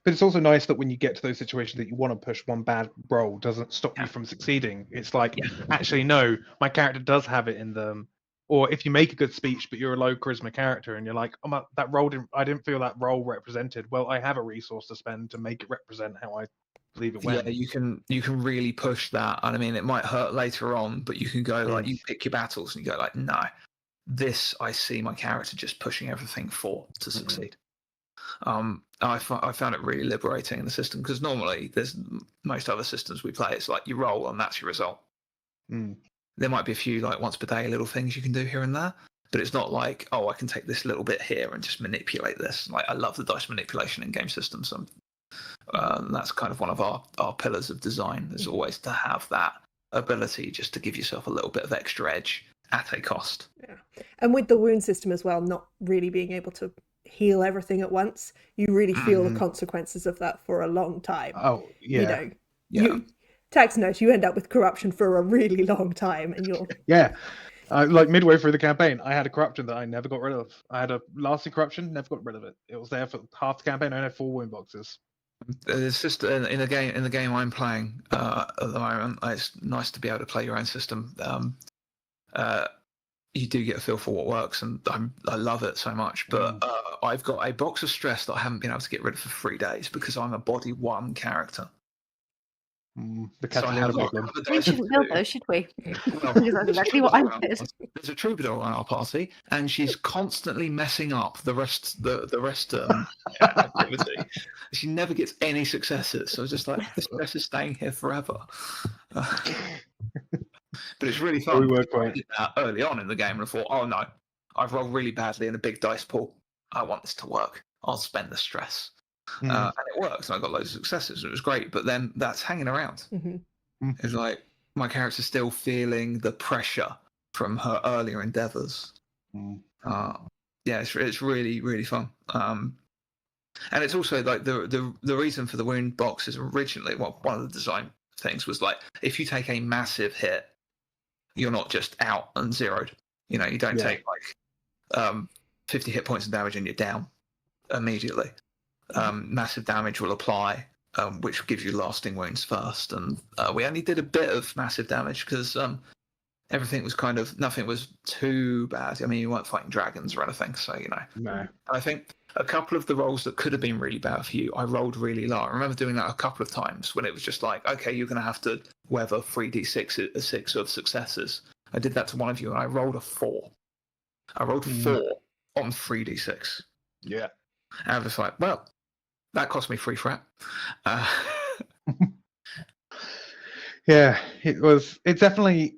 But it's also nice that when you get to those situations that you want to push, one bad roll doesn't stop you from succeeding. It's like, actually, no, my character does have it in them. Or if you make a good speech, but you're a low charisma character, and you're like, oh, I didn't feel that role represented. Well, I have a resource to spend to make it represent how I believe it went. Yeah, you can really push that, and I mean, it might hurt later on, but you can go like, you pick your battles and you go like, no, this I see my character just pushing everything to succeed. I found it really liberating in the system, because normally there's most other systems we play, it's like you roll and that's your result. There might be a few like once per day little things you can do here and there, but it's not like, oh, I can take this little bit here and just manipulate this. Like, I love the dice manipulation in game systems. That's kind of one of our pillars of design, is always to have that ability just to give yourself a little bit of extra edge at a cost. Yeah, and with the wound system as well, not really being able to heal everything at once, you really feel the consequences of that for a long time. Oh, yeah. Tax note, you end up with corruption for a really long time, and you're like midway through the campaign, I had a corruption that I never got rid of. I had a lasting corruption, never got rid of it. It was there for half the campaign. I had 4 wound boxes. It's just in the game I'm playing at the moment. It's nice to be able to play your own system. You do get a feel for what works, and I love it so much. But I've got a box of stress that I haven't been able to get rid of for 3 days because I'm a body 1 character. The Catalina problem. We shouldn't build those, should we? Well, That's exactly what I did. There's a troubadour on our party, and she's constantly messing up the rest activity. She never gets any successes, so it's just like, this stress is staying here forever. But it's really fun. I did that early on in the game, and I thought, oh no, I've rolled really badly in a big dice pool. I want this to work. I'll spend the stress. And it works, and I got loads of successes. It was great, but then that's hanging around. It's like my character's still feeling the pressure from her earlier endeavors. It's really, really fun. And it's also like the reason for the wound box is originally, well, one of the design things was like, if you take a massive hit, you're not just out and zeroed. You don't take like 50 hit points of damage and you're down immediately. Massive damage will apply, which gives you lasting wounds first. And we only did a bit of massive damage because everything was nothing was too bad. I mean, you weren't fighting dragons or anything, so No. I think a couple of the rolls that could have been really bad for you, I rolled really low. I remember doing that a couple of times when it was just like, okay, you're going to have to weather 3d6 of successes. I did that to one of you, and I rolled a 4. I rolled 4 on 3d6. Yeah. And I was like, well, that cost me 3 frat. Yeah, it definitely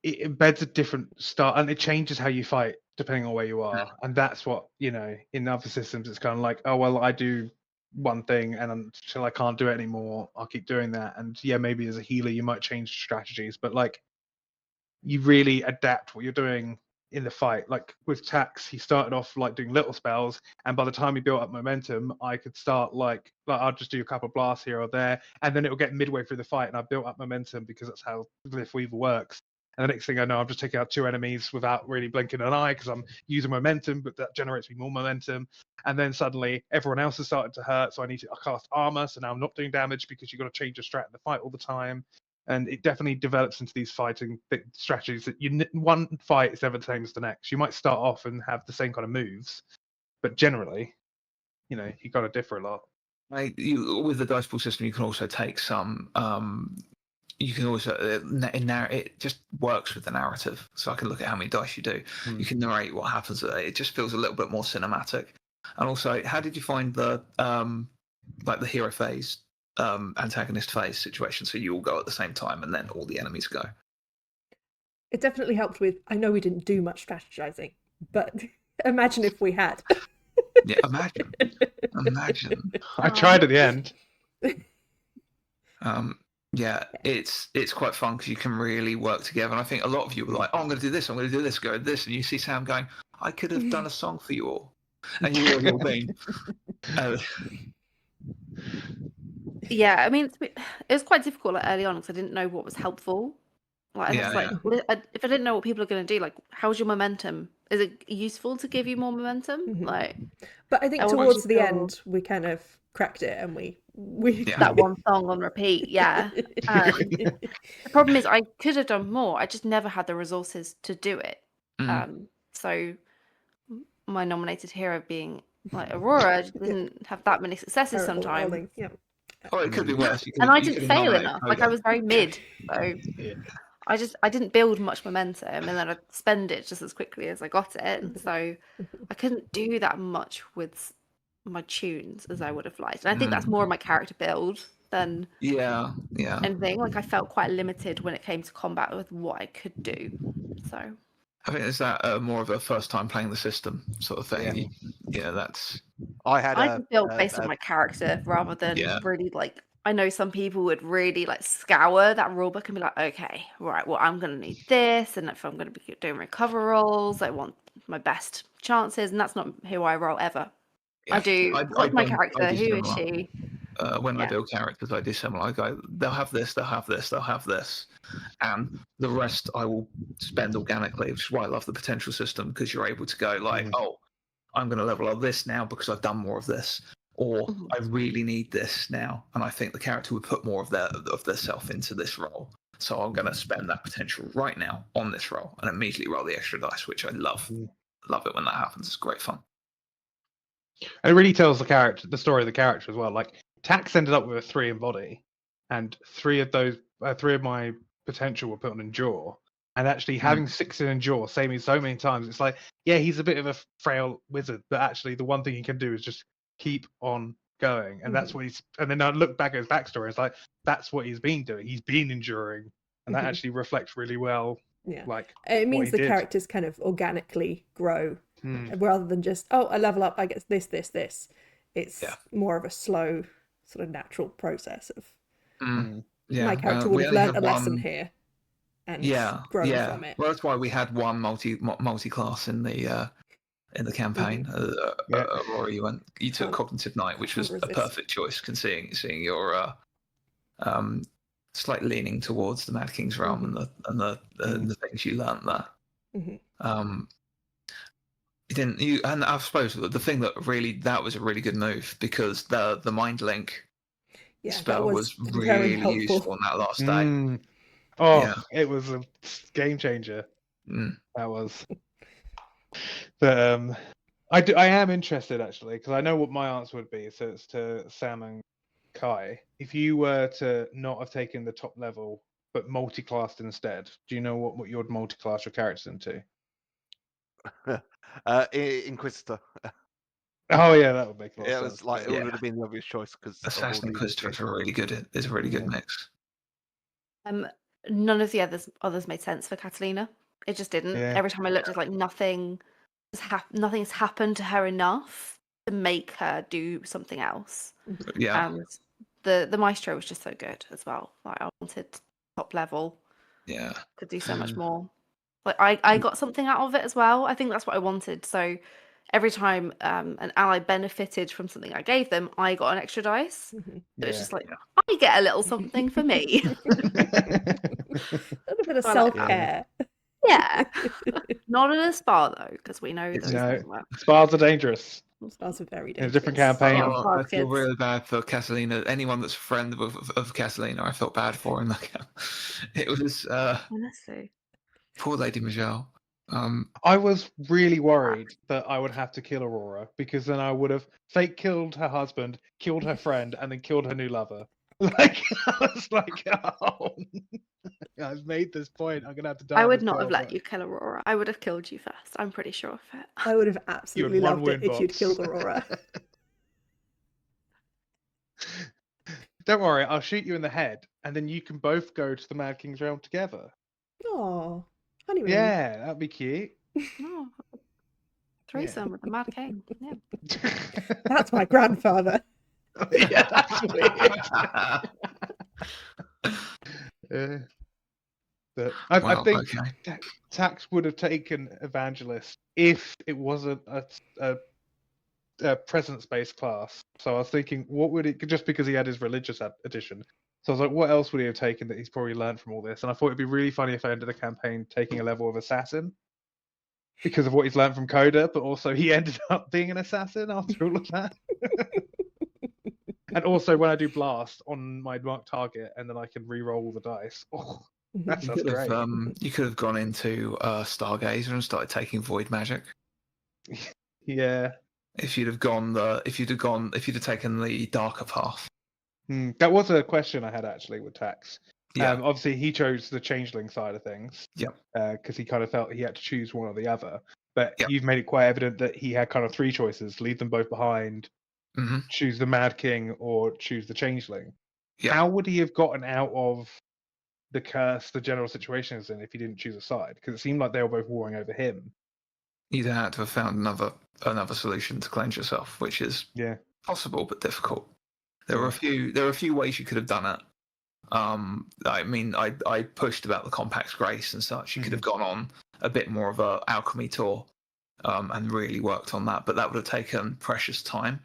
embeds a different start, and it changes how you fight depending on where you are. And that's what, in other systems, it's kind of like, oh, well, I do one thing, and until I can't do it anymore, I'll keep doing that. And yeah, maybe as a healer, you might change strategies, but like, you really adapt what you're doing in the fight. Like with Tax, he started off like doing little spells, and by the time he built up momentum, I could start like I'll just do a couple of blasts here or there, and then it'll get midway through the fight, and I built up momentum because that's how Glyph Weaver works. And the next thing I know, I'm just taking out 2 enemies without really blinking an eye because I'm using momentum, but that generates me more momentum. And then suddenly everyone else is starting to hurt, so I need to cast armor. So now I'm not doing damage because you've got to change your strat in the fight all the time. And it definitely develops into these fighting strategies that one fight is never the same as the next. You might start off and have the same kind of moves, but generally, you got to differ a lot. With the dice pool system, you can also take some. You can also it just works with the narrative. So I can look at how many dice you do. You can narrate what happens. It just feels a little bit more cinematic. And also, how did you find the like the hero phase, antagonist phase situation? So you all go at the same time, and then all the enemies go. It definitely helped with. I know we didn't do much strategizing, but imagine if we had. Yeah, imagine. I tried at the end. Yeah, it's quite fun because you can really work together. And I think a lot of you were like, "Oh, I'm going to do this. I'm going to do this. Go with this." And you see Sam going, "I could have done a song for you all," and you would have all been. Yeah, I mean, it was quite difficult early on because I didn't know what was helpful. Like, if I didn't know what people are going to do, like, how's your momentum? Is it useful to give you more momentum? Like, but I think towards the end we kind of cracked it, and we that one song on repeat. Yeah. The problem is, I could have done more. I just never had the resources to do it. So my nominated hero being like Aurora didn't have that many successes sometimes. Yeah. Oh, it could be worse. And I didn't fail enough. Like, I was very mid. So I didn't build much momentum, and then I'd spend it just as quickly as I got it. And so I couldn't do that much with my tunes as I would have liked. And I think that's more of my character build than anything. Like, I felt quite limited when it came to combat with what I could do. So I think is that more of a first time playing the system sort of thing. Yeah, that's. I built based on my character rather than really like. I know some people would really like scour that rulebook and be like, okay, right, well, I'm going to need this, and if I'm going to be doing recover rolls, I want my best chances, and that's not who I roll ever. I do. What's my character? Who is she? When I build characters, I do similar. I go, they'll have this, they'll have this, they'll have this, and the rest I will spend organically, which is why I love the potential system, because you're able to go like, oh, I'm going to level up this now because I've done more of this, or I really need this now, and I think the character would put more of their self into this role, so I'm going to spend that potential right now on this role and immediately roll the extra dice, which I love. Love it when that happens. It's great fun. It really tells the story of the character as well. Like, Tax ended up with a 3 in body, and 3 of my potential were put on endure. And actually having 6 in endure saved me so many times. It's like, yeah, he's a bit of a frail wizard, but actually the one thing he can do is just keep on going. And that's what he's. And then I look back at his backstory. It's like, that's what he's been doing. He's been enduring, and that actually reflects really well. Yeah, like it means the characters kind of organically grow rather than just, oh, I level up, I get this. It's more of a slow, sort of natural process of my character would have learned a lesson here and grown from it. Well, that's why we had one multi-class in the campaign. Aurora, you took Cognitive Knight, which was a perfect choice, seeing your slight leaning towards the Mad King's realm and the things you learned there. And I suppose the thing that was a really good move, because the mind link spell was really useful on that last day. It was a game changer. That was. But I am interested actually, because I know what my answer would be. So it's to Sam and Kai. If you were to not have taken the top level but multi-classed instead, do you know what you'd multi-class your characters into? Inquisitor. Oh yeah, that would make a lot of sense. It would have been the obvious choice, because Assassin Inquisitor is a really good mix. None of the others made sense for Catalina. It just didn't. Every time I looked, it's like nothing's happened to her enough to make her do something else. And the Maestro was just so good as well. Like, I wanted top level. Yeah. Could do so much more. Like I got something out of it as well. I think that's what I wanted. So every time an ally benefited from something I gave them, I got an extra dice. Mhm. So it's just like I get a little something for me. A little bit of I like that. self-care. Yeah. Not in a spa though, because we know those No. don't work. Spas are dangerous. Spas are very In a dangerous. different campaign. Yeah. Oh, I feel kids. really bad for Catalina. Anyone that's a friend of Catalina, I felt bad for him. Like, it was Honestly. poor Lady Michelle. I was really worried that I would have to kill Aurora because then I would have fake killed her husband, killed her friend, and then killed her new lover. Like I was like, oh, I've made this point. I'm gonna have to die. I on would this not have girl, let but you kill Aurora. I would have killed you first. I'm pretty sure of it. I would have you had absolutely one loved it win if you'd box. killed Aurora. Don't worry, I'll shoot you in the head, and then you can both go to the Mad King's realm together. Oh, honeymoon. Yeah, that'd be cute. Oh, threesome with the Mad King. Yeah. That's my grandfather. Yeah, that's weird. But I Well, think okay. Tax would have taken Evangelist if it wasn't a presence-based class. So I was thinking, what would it, just because he had his religious edition. So I was like, what else would he have taken that he's probably learned from all this? And I thought it'd be really funny if I ended the campaign taking a level of assassin because of what he's learned from Coda, but also he ended up being an assassin after all of that. And also when I do blast on my marked target and then I can re-roll all the dice. Oh, that sounds great. You could have gone into Stargazer and started taking void magic. Yeah. If you'd have taken the darker path. That was a question I had actually with Tax. Yeah. Obviously, he chose the changeling side of things. Yeah. Because he kind of felt he had to choose one or the other. But Yeah. you've made it quite evident that he had kind of three choices: leave them both behind, choose the Mad King, or choose the changeling. Yeah. How would he have gotten out of the curse the general situation is in if he didn't choose a side? Because it seemed like they were both warring over him. You'd had to have found another solution to cleanse yourself, which is possible but difficult. There were a few ways you could have done it. I mean, I pushed about the Compact's Grace and such. You could have gone on a bit more of a alchemy tour, and really worked on that, but that would have taken precious time.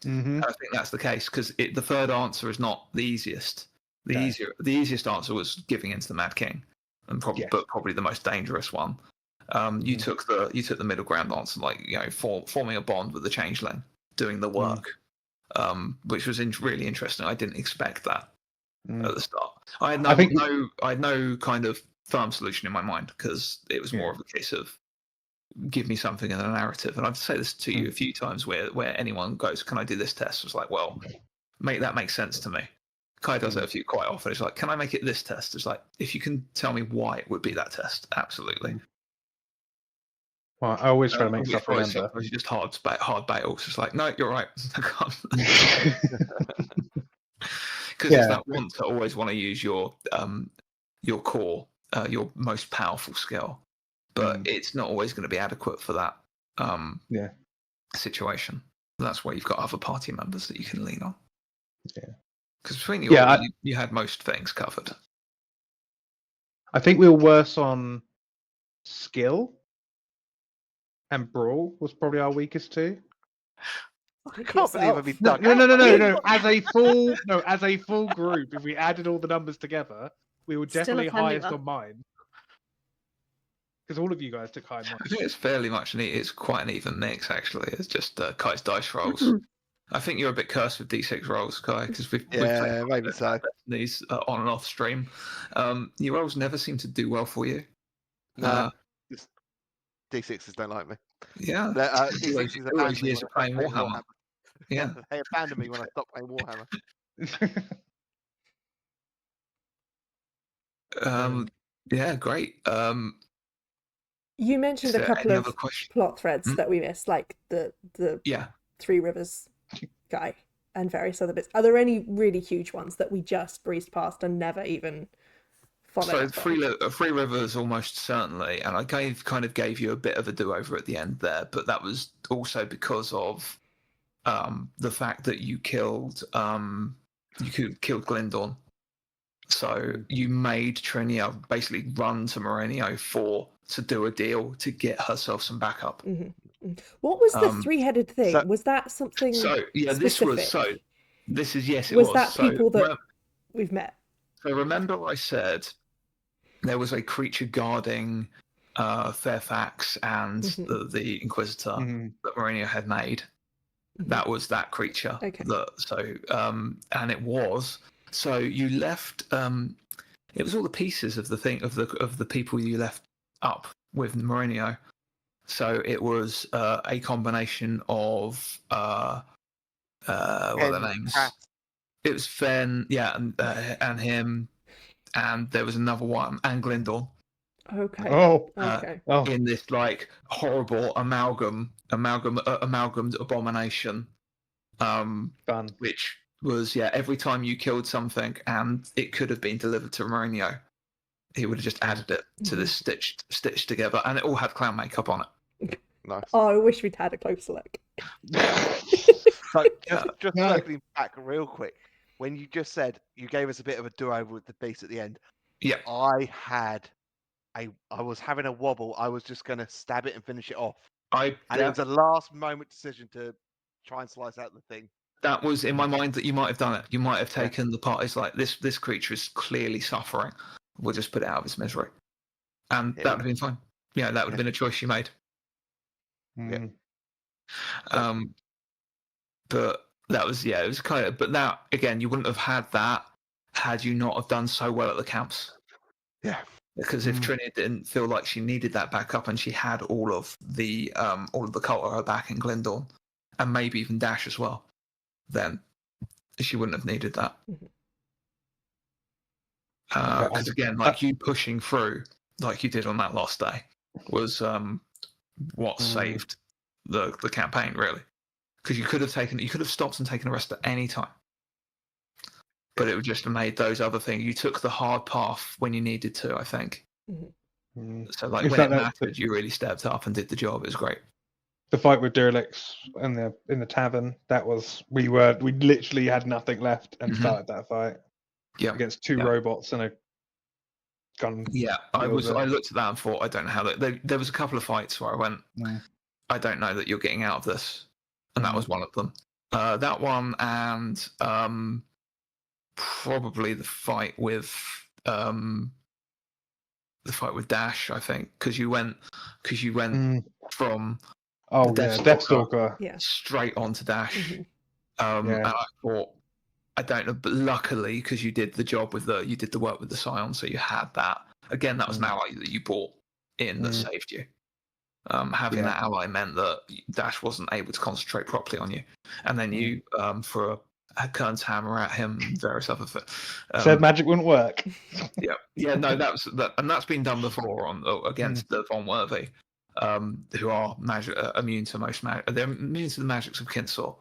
Mm-hmm. I think that's the case because the third answer is not the easiest. The easiest answer was giving into the Mad King, and probably the most dangerous one. You took the middle ground answer, like forming a bond with the changeling, doing the work, which was really interesting. I didn't expect that at the start. I had no kind of firm solution in my mind because it was more of a case of give me something in a narrative. And I've said this to you a few times where anyone goes, "Can I do this test?" It's like, well, that makes sense to me. Kai does it quite often. It's like, "Can I make it this test?" It's like, if you can tell me why it would be that test, absolutely. Well, I always try to make stuff remember. You just hard battles. It's like, no, you're right. Because it's that want to always want to use your core, your most powerful skill, but it's not always going to be adequate for that situation. That's why you've got other party members that you can lean on. Yeah. Because between you all, you had most things covered. I think we were worse on skill, and brawl was probably our weakest two. I can't believe I've been dug No. As a full group, if we added all the numbers together, we were definitely highest on mine. Because all of you guys took high marks. I think it's fairly much it's quite an even mix actually. It's just Kai's dice rolls. I think you're a bit cursed with D6 rolls, Kai, because we've played maybe so. These on and off stream. Your rolls never seem to do well for you. No, D6s don't like me. Yeah, D6s always years of playing Warhammer. Yeah, they abandoned me when I stopped playing Warhammer. Yeah, great. You mentioned a couple of plot threads that we missed, like the Three Rivers guy and various other bits. Are there any really huge ones that we just breezed past and never even followed? So Three Rivers almost certainly, and I gave you a bit of a do-over at the end there, but that was also because of the fact that you killed Glendorn. So you made Trinia basically run to Mourinho to do a deal to get herself some backup. What was the Um, three-headed thing? so- Was that something So yeah, specific? this is yes, it Was was. that So, people that we've met? So remember, I said there was a creature guarding Fairfax and the Inquisitor that Mourinho had made. That was that creature. Okay. And it was. So you left. It was all the pieces of the thing of the people you left up with Mourinho. So it was a combination of what are their names? Cat. It was Fen, yeah, and him, and there was another one, and Glindor. Okay. Oh, Okay. In this like horrible amalgamed abomination, fun. which was every time you killed something and it could have been delivered to Mourinho, he would have just added it to this stitched together, and it all had clown makeup on it. Nice. Oh, I wish we'd had a closer look. So just No. circling back real quick, when you just said you gave us a bit of a do-over with the beast at the end, Yeah, I was having a wobble. I was just going to stab it and finish it off, it was a last-moment decision to try and slice out the thing. that was in my mind that you might have done it. You might have taken the part. It's like this creature is clearly suffering. We'll just put it out of its misery, and that would have been fine. Yeah, that would have been a choice you made. But that was it was kind of. But now again, you wouldn't have had that had you not have done so well at the camps. Yeah. Because if Trinia didn't feel like she needed that backup, and she had all of the cult at her back in Glendorn, and maybe even Dash as well, then she wouldn't have needed that. Because again, like you pushing through, like you did on that last day, was what saved the campaign really. Because you could have stopped and taken a rest at any time, but it would just have made those other things. You took the hard path when you needed to, I think. So like when it mattered, you really stepped up and did the job. It was great. The fight with Derelix in the tavern, that was we literally had nothing left and started that fight. Yeah, against two robots and a gun. Yeah, I looked at that and thought, I don't know how there was a couple of fights where I went, I don't know that you're getting out of this, and that was one of them. That one and probably the fight with Dash, I think, because you went from Deathstalker straight onto Dash. And I thought, I don't know, but luckily, because you did the work with the Scion, so you had that. Again, that was an ally that you brought in that saved you. Having that ally meant that Dash wasn't able to concentrate properly on you, and then you for a Kern's hammer at him, various other said magic wouldn't work. No, and that's been done before against the Von Worthy, who are immune to most magic. They're immune to the magics of Kinsor.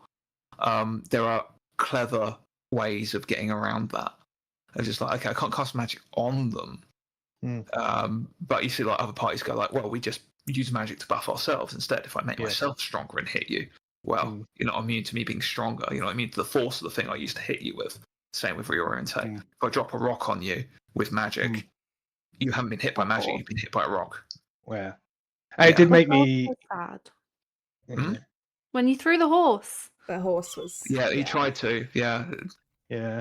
There are clever ways of getting around that. They're just like, okay, I can't cast magic on them. But you see like other parties go like, well, we just use magic to buff ourselves instead. If I make myself stronger and hit you, well, you're not immune to me being stronger. You're not immune to the force of the thing I used to hit you with. Same with reorientate. If I drop a rock on you with magic, you haven't been hit by magic, you've been hit by a rock. Yeah. It did make me sad. When you threw the horse. The horse was. Yeah, he tried to. Yeah.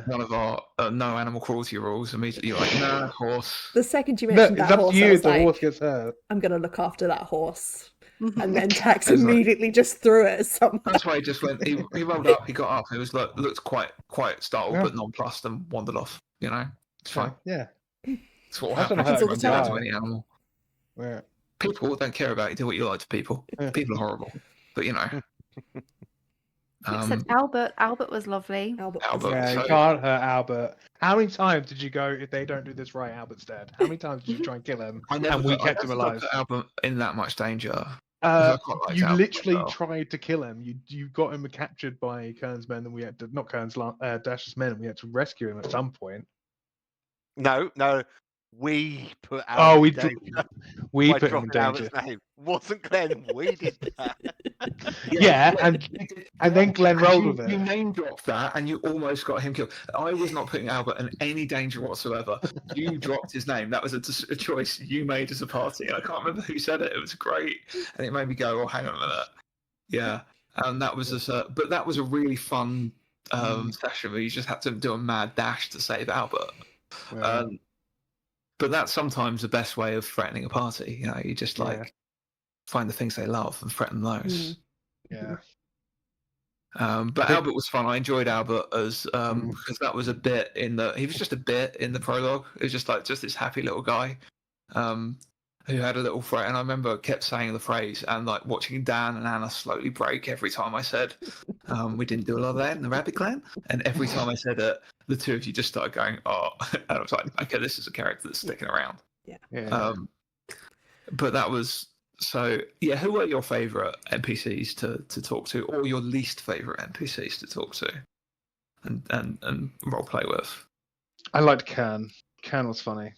One of our no animal cruelty rules. Immediately, you're like, nah, horse. The second you mentioned that horse, I was the like, horse gets hurt. I'm going to look after that horse. And then Tax immediately just threw it at someone. That's why he just went. He rolled up. He got up. It was looked quite startled, but nonplussed, and wandered off. You know, it's fine. Yeah, it's what happens all the time. to any animal. Yeah. People don't care about you. Do what you like to people. People are horrible, but you know. Except Albert. Albert was lovely. Albert you can't hurt Albert. How many times did you go, if they don't do this right, Albert's dead? How many times did you try and kill him? I kept him alive. Put Albert in that much danger. You literally tried to kill him. You got him captured by Kern's men, and we had to Dash's men, and we had to rescue him at some point. No. We put Oh, Albert we in danger we by put him in dropping Albert's danger. name. Wasn't Glenn? We did that. Yeah, and then Glenn rolled with You it. name dropped that, and you almost got him killed. I was not putting Albert in any danger whatsoever. You dropped his name. That was a choice you made as a party. And I can't remember who said it. It was great, and it made me go, "Oh, hang on a minute." Yeah, and that was but that was a really fun session where you just had to do a mad dash to save Albert. Yeah. But that's sometimes the best way of threatening a party. You know, you just Yeah. find the things they love and threaten those. Yeah. But Albert was fun. I enjoyed Albert as because that was a bit he was just a bit in the prologue. It was just this happy little guy who had a little threat. And I remember I kept saying the phrase and like watching Dan and Anna slowly break every time I said we didn't do a lot of that in the Rabbit Clan. And every time I said it, the two of you just started going, oh, and I was like, okay, this is a character that's sticking around. Yeah. But that was so. Yeah, who are your favourite NPCs to talk to, or your least favourite NPCs to talk to, and role play with? I liked Kern. Kern was funny.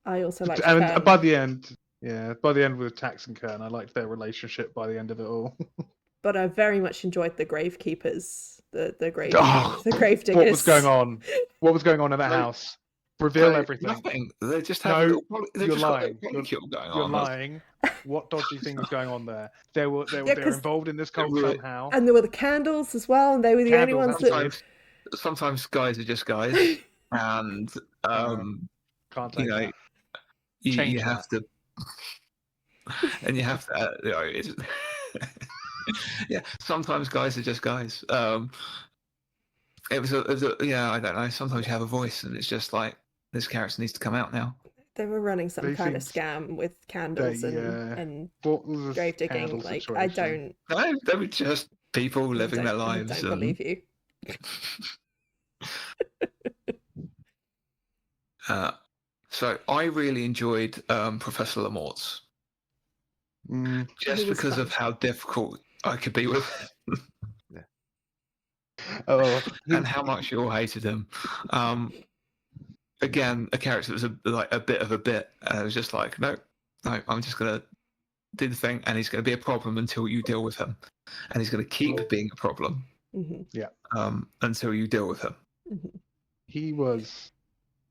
I also liked And Kern. by the end with Tax and Kern, I liked their relationship by the end of it all. But I very much enjoyed the Gravekeepers, the grave diggers. What was going on? What was going on in that house? Reveal everything. Nothing. They just have you're lying. You're Lying. What dodgy thing was going on there? They were involved in this cult somehow. And there were the candles as well, and they were the only ones that. Sometimes guys are just guys, and can't take that. You have to, and you have to. Yeah, sometimes guys are just guys. It was I don't know. Sometimes you have a voice, and it's just like this character needs to come out now. They were running some kind of scam with candles and grave digging. Like situation? I don't. No, they were just people living their lives. I don't believe you. So I really enjoyed Professor Lamort's. Just because of how difficult I could be with him. And how much you all hated him. Again, a character that was a bit of a bit. And I was just like, no, I'm just going to do the thing, and he's going to be a problem until you deal with him. And he's going to keep being a problem. Mm-hmm. Yeah. Until you deal with him. Mm-hmm. He was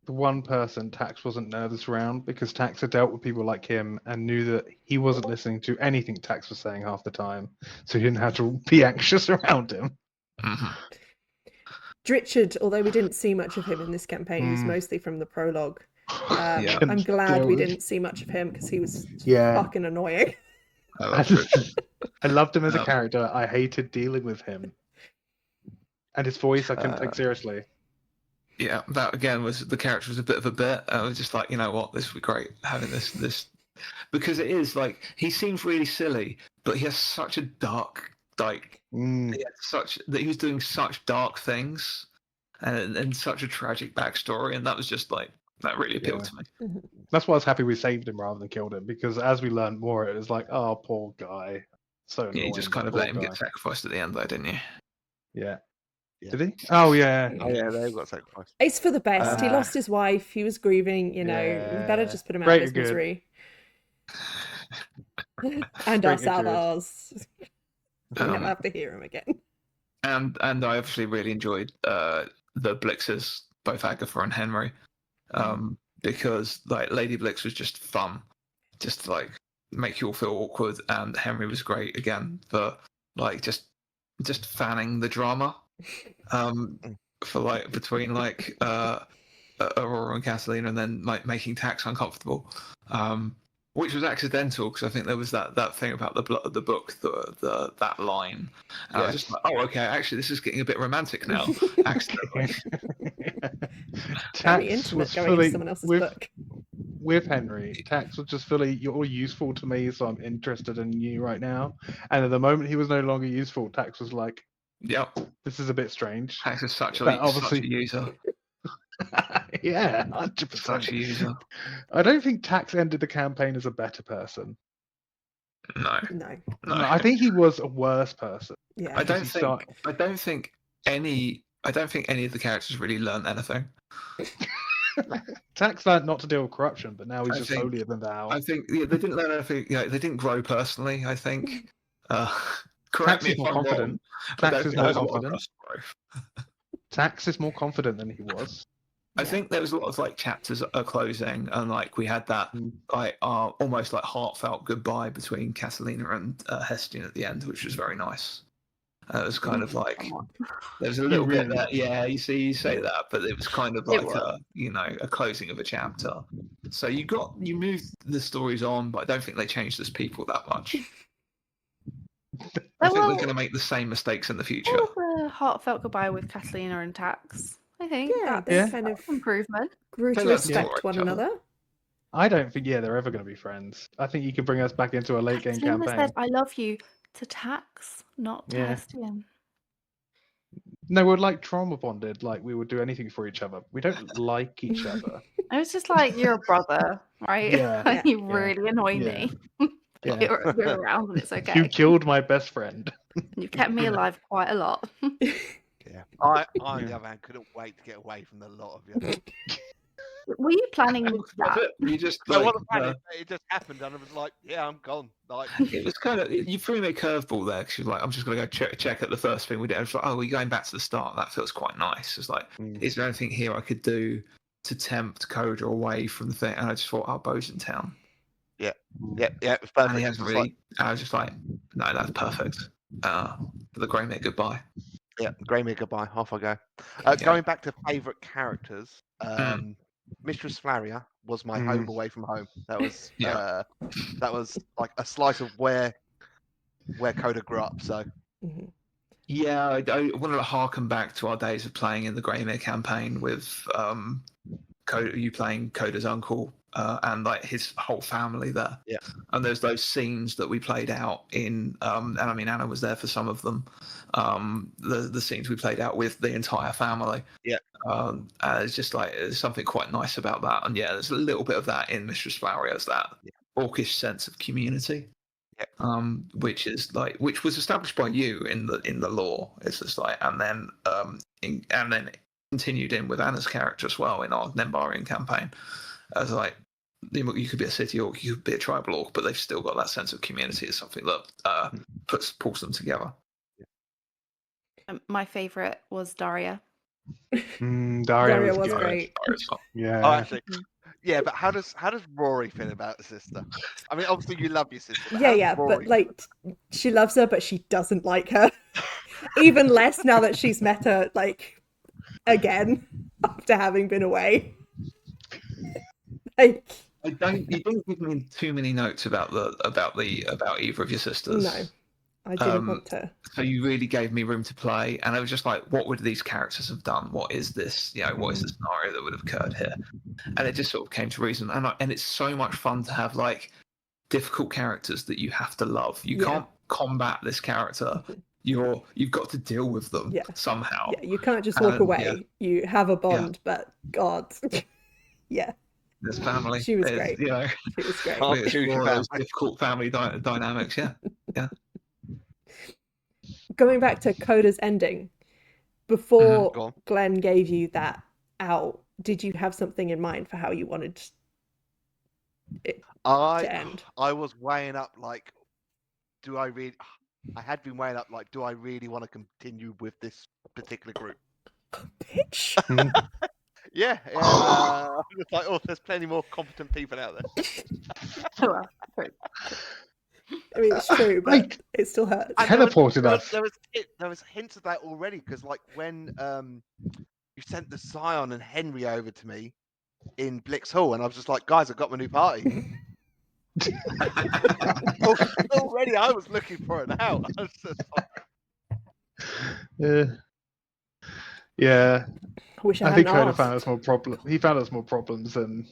the one person Tax wasn't nervous around, because Tax had dealt with people like him and knew that he wasn't listening to anything Tax was saying half the time, so he didn't have to be anxious around him. Mm-hmm. Dritchard, although we didn't see much of him in this campaign, he was mostly from the prologue. I'm glad we didn't see much of him because he was fucking annoying. I loved him as a character. I hated dealing with him. And his voice, I couldn't take seriously. Yeah, that again was the character was a bit of a bit. I was just like, you know what, this would be great having this because it is like he seems really silly, but he has such a dark he was doing such dark things and such a tragic backstory, and that was just like that really appealed to me. Mm-hmm. That's why I was happy we saved him rather than killed him, because as we learned more, it was like, oh, poor guy. So annoying, you just kind of let him get sacrificed at the end, though, didn't you? Yeah. Did he? Oh yeah. Oh yeah, they got sacrificed. It's for the best. He lost his wife. He was grieving. You know, we better just put him out of his misery. And our Salvars. We never have to hear him again. And I obviously really enjoyed the Blixes, both Agatha and Henry, because like Lady Blix was just fun, just like make you all feel awkward, and Henry was great again for like just fanning the drama, for like between like Aurora and Catalina, and then like making Tax uncomfortable. Which was accidental, because I think there was that thing about the book, that line. And I was just like, oh, okay, actually, this is getting a bit romantic now. Accidentally. Very intimate going into someone else's book. With Henry, Tax was just fully, you're useful to me, so I'm interested in you right now. And at the moment he was no longer useful, Tax was like, yep, this is a bit strange. Tax is such a user. Yeah, 100%. Such a user. I don't think Tax ended the campaign as a better person. No. I think he was a worse person. Yeah. I don't think any of the characters really learned anything. Tax learned not to deal with corruption, but now he's I just think- holier than thou. I think they didn't learn anything. They didn't grow personally. I think. Correct Tax me is if more I'm wrong. confident. I Tax don't is think more there's a lot of confident. personal growth. Tax is more confident than he was. I think there was a lot of like chapters are closing, and like we had that like almost like heartfelt goodbye between Catalina and Hestian at the end, which was very nice. It was kind of like there's a little bit really- that you say that, but it was kind of It like a closing of a chapter. So you moved the stories on, but I don't think they changed as people that much. I think they're going to make the same mistakes in the future. What was a heartfelt goodbye with Catalina and Tax? I think Yeah, that's they kind of improvement. grew They to learned more respect each one other. another. I don't think they're ever going to be friends. I think you could bring us back into a late game Catalina campaign. said, "I love you" to Tax, not to Yeah. Hestian. No, we're like trauma bonded. Like we would do anything for each other. We don't like each other. I was just like, "You're a brother, right? Yeah, You yeah, really annoy yeah. me. Yeah. You're around and it's You okay. killed my best friend. You've kept me alive quite a lot." Yeah. I on the other hand, couldn't wait to get away from the lot of you. Were you planning That's that? it. You just I like, wasn't planning. It just happened, and I was like, "Yeah, I'm gone." Like, it was kind of you threw me a curveball there because you're like, I'm just going to go check at the first thing we did. I was like, oh, we're going back to the start. That feels quite nice. It's like, is there anything here I could do to tempt Coda away from the thing? And I just thought, oh, Bo's in town, yeah, it was perfect. and he It's hasn't just really. I was just like, no, that's perfect. For the Grey Mate goodbye. yeah, Greymere goodbye. Off I go. Yeah. Going back to favourite characters, Mistress Flaria was my home away from home. That was that was like a slice of where Coda grew up. So Yeah, I wanted to harken back to our days of playing in the Greymere campaign with Coda, you playing Coda's uncle and like his whole family there. Yeah. And there's those scenes that we played out in, and I mean Anna was there for some of them. The scenes we played out with the entire family. Yeah. It's just like there's something quite nice about that, and there's a little bit of that in Mistress Floweria's, that orcish sense of community. Yeah. Which was established by you in the lore. It's just like, and then continued in with Anna's character as well in our Nembarian campaign. As like, you could be a city orc, you could be a tribal orc, but they've still got that sense of community as something that pulls them together. My favourite was Daria. Daria was good. great. Yeah. Oh, actually, yeah. But how does Rory feel about the sister? I mean, obviously you love your sister. But how does Rory but like she loves her, but she doesn't like her. Even less now that she's met her like again after having been away. Like, You didn't give me too many notes about either of your sisters. no, I didn't want to. So you really gave me room to play, and I was just like, what would these characters have done? What is this? What is the scenario that would have occurred here? And it just sort of came to reason. And it's so much fun to have like difficult characters that you have to love. You can't combat this character. You've got to deal with them somehow. Yeah, you can't just walk away. Yeah. You have a bond, but God, This family. She was great. She was great. Can't choose your those family. difficult family dynamics. Yeah. Going back to Coda's ending, before Go on. Glenn gave you that out, did you have something in mind for how you wanted it to end? I was weighing up like, I had been weighing up like, do I really want to continue with this particular group? Bitch. Yeah. I was like, oh, there's plenty more competent people out there. I mean, it's true, but it still hurts. And Teleported us. There was hints of that already, because like when you sent the Scion and Henry over to me in Blix Hall, and I was just like, guys, I've got my new party. Already I was looking for an out. I was just like, Yeah. I wish I think hadn't Coda asked. found us more problems. He found us more problems than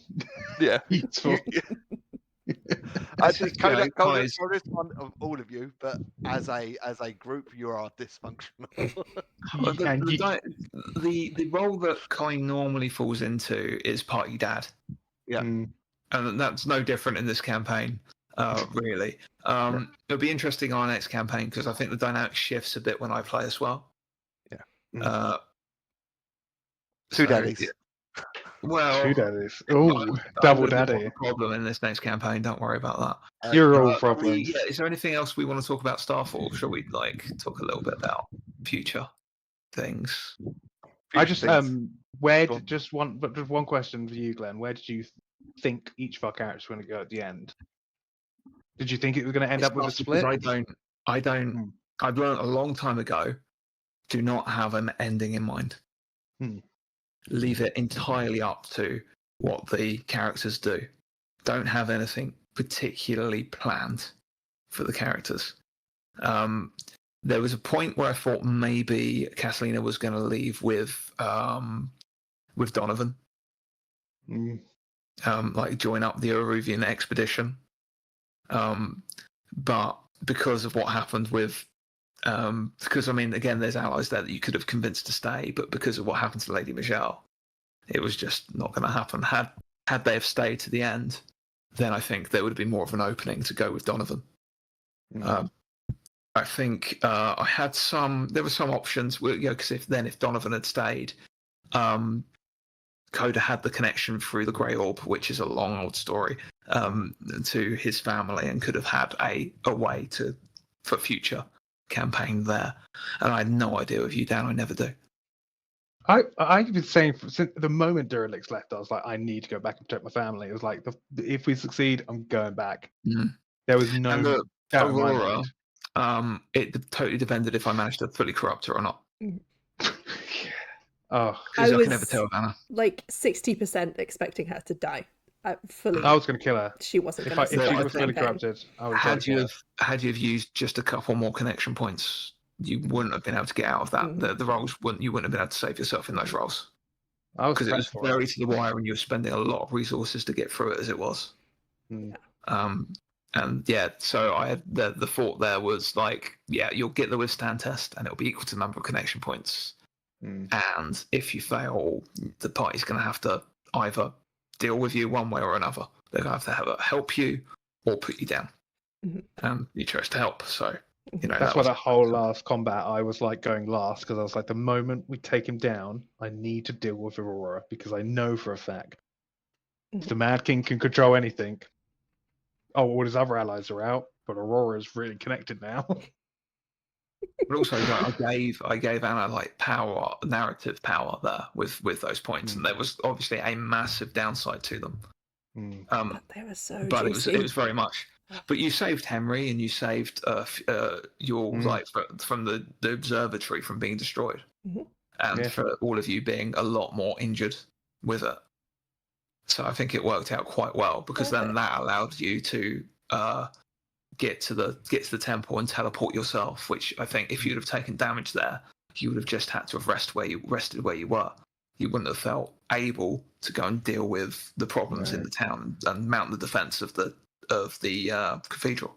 yeah. useful. I think Coda guys. is one of all of you, but as a group, you are dysfunctional. Well, the role that Kai normally falls into is party dad. Yeah. And that's no different in this campaign, really. It'll be interesting on our next campaign because I think the dynamic shifts a bit when I play as well. Yeah. Two daddies. Well, Two daddies. I'm Oh, double gonna be more of daddy. a problem in this next campaign. Don't worry about that. You're all Are we- problems. yeah, is there anything else we want to talk about Starfall? Shall we talk a little bit about future things? I Future just things. where Go on. just one question for you, Glenn. Where did you think each of our characters were going to go at the end? Did you think it was going to end It's up with a tough because split? I've learned a long time ago. Do not have an ending in mind. Leave it entirely up to what the characters do. Don't have anything particularly planned for the characters. There was a point where I thought maybe Catalina was going to leave with Donovan, join up the Aruvian expedition. But because of what happened with, because I mean, again, there's allies there that you could have convinced to stay, but because of what happened to Lady Michelle, it was just not going to happen. Had they have stayed to the end, then I think there would have been more of an opening to go with Donovan. I think I had there were some options, because if Donovan had stayed, Coda had the connection through the Grey Orb, which is a long old story, to his family, and could have had a way for future campaign there. And I had no idea of you, Dan. I never do. I've been saying since the moment Duralix left, I was like, I need to go back and protect my family. It was like, if we succeed, I'm going back. There was no doubt in my Aurora, mind. it totally depended if I managed to fully corrupt her or not. Oh, Because I could never tell Anna. 60% expecting her to die. I was going to kill her. She wasn't If going to she was fully corrupted, I would had you have used just a couple more connection points, you wouldn't have been able to get out of that. The roles you wouldn't have been able to save yourself in those roles. Because it was very to the wire, and you were spending a lot of resources to get through it as it was. And so I had the thought there was you'll get the withstand test, and it'll be equal to the number of connection points. And if you fail, the party's going to have to either deal with you one way or another. They're going to have to help you or put you down. You chose to help, so that's why that whole last combat I was going last, because I was like, the moment we take him down, I need to deal with Aurora, because I know for a fact if the Mad King can control anything, all his other allies are out, but Aurora's really connected now. But also, I gave Anna power, narrative power there with those points, and there was obviously a massive downside to them. But they were so but juicy. it was very much. But you saved Henry, and you saved your from the observatory from being destroyed, and for all of you being a lot more injured with it. So I think it worked out quite well, because then that allowed you to get to the temple and teleport yourself. Which I think if you'd have taken damage there, you would have just had to have rested where you were. You wouldn't have felt able to go and deal with the problems in the town and mount the defense of the cathedral.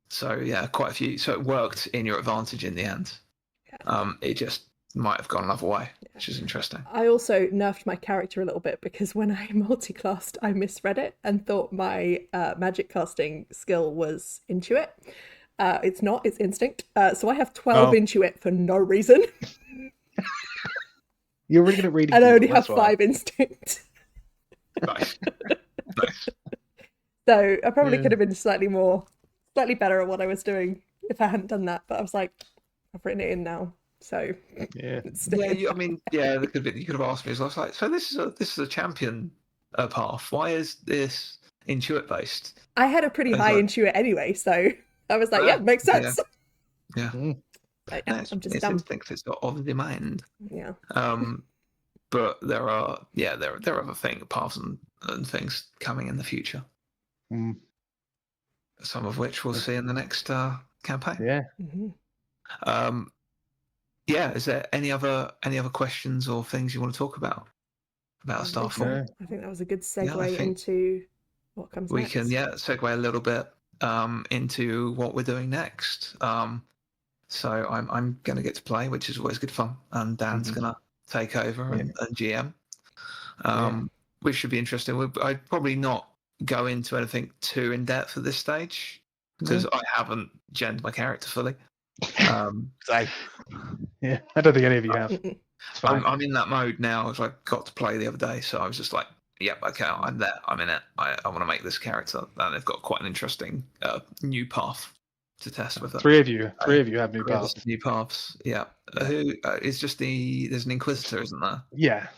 So quite a few. So it worked in your advantage in the end. It just might have gone another way, which is interesting. I also nerfed my character a little bit, because when I multiclassed, I misread it and thought my magic casting skill was Intuit. It's not, it's Instinct. So I have 12 Intuit for no reason. You're really good at reading. And I only have 5 Instinct. Nice. So I probably could have been slightly better at what I was doing if I hadn't done that. But I was like, I've written it in now. So you could have asked me. I was like, so this is a champion path. Why is this Intuit based? I had a pretty high Intuit anyway, so I was like, makes sense. Yeah. I'm just it's dumb. Instinct. It's not of the mind. Yeah. But there are other paths and things coming in the future. Some of which we'll see in the next campaign. Is there any other questions or things you want to talk about Starfall? I think that was a good segue into what comes next. We can segue a little bit into what we're doing next. So I'm going to get to play, which is always good fun, and Dan's going to take over and GM. Which should be interesting. I'd probably not go into anything too in depth at this stage, because I haven't gendered my character fully. I don't think any of you have. It's fine. I'm in that mode now, as I got to play the other day. So I was just like, "Yep, okay, I'm there. I'm in it. I want to make this character." And they've got quite an interesting new path to test with it. Three of you have new Three of us paths. have new paths. Yeah. Yeah. Who is just there's an Inquisitor, isn't there? Yeah,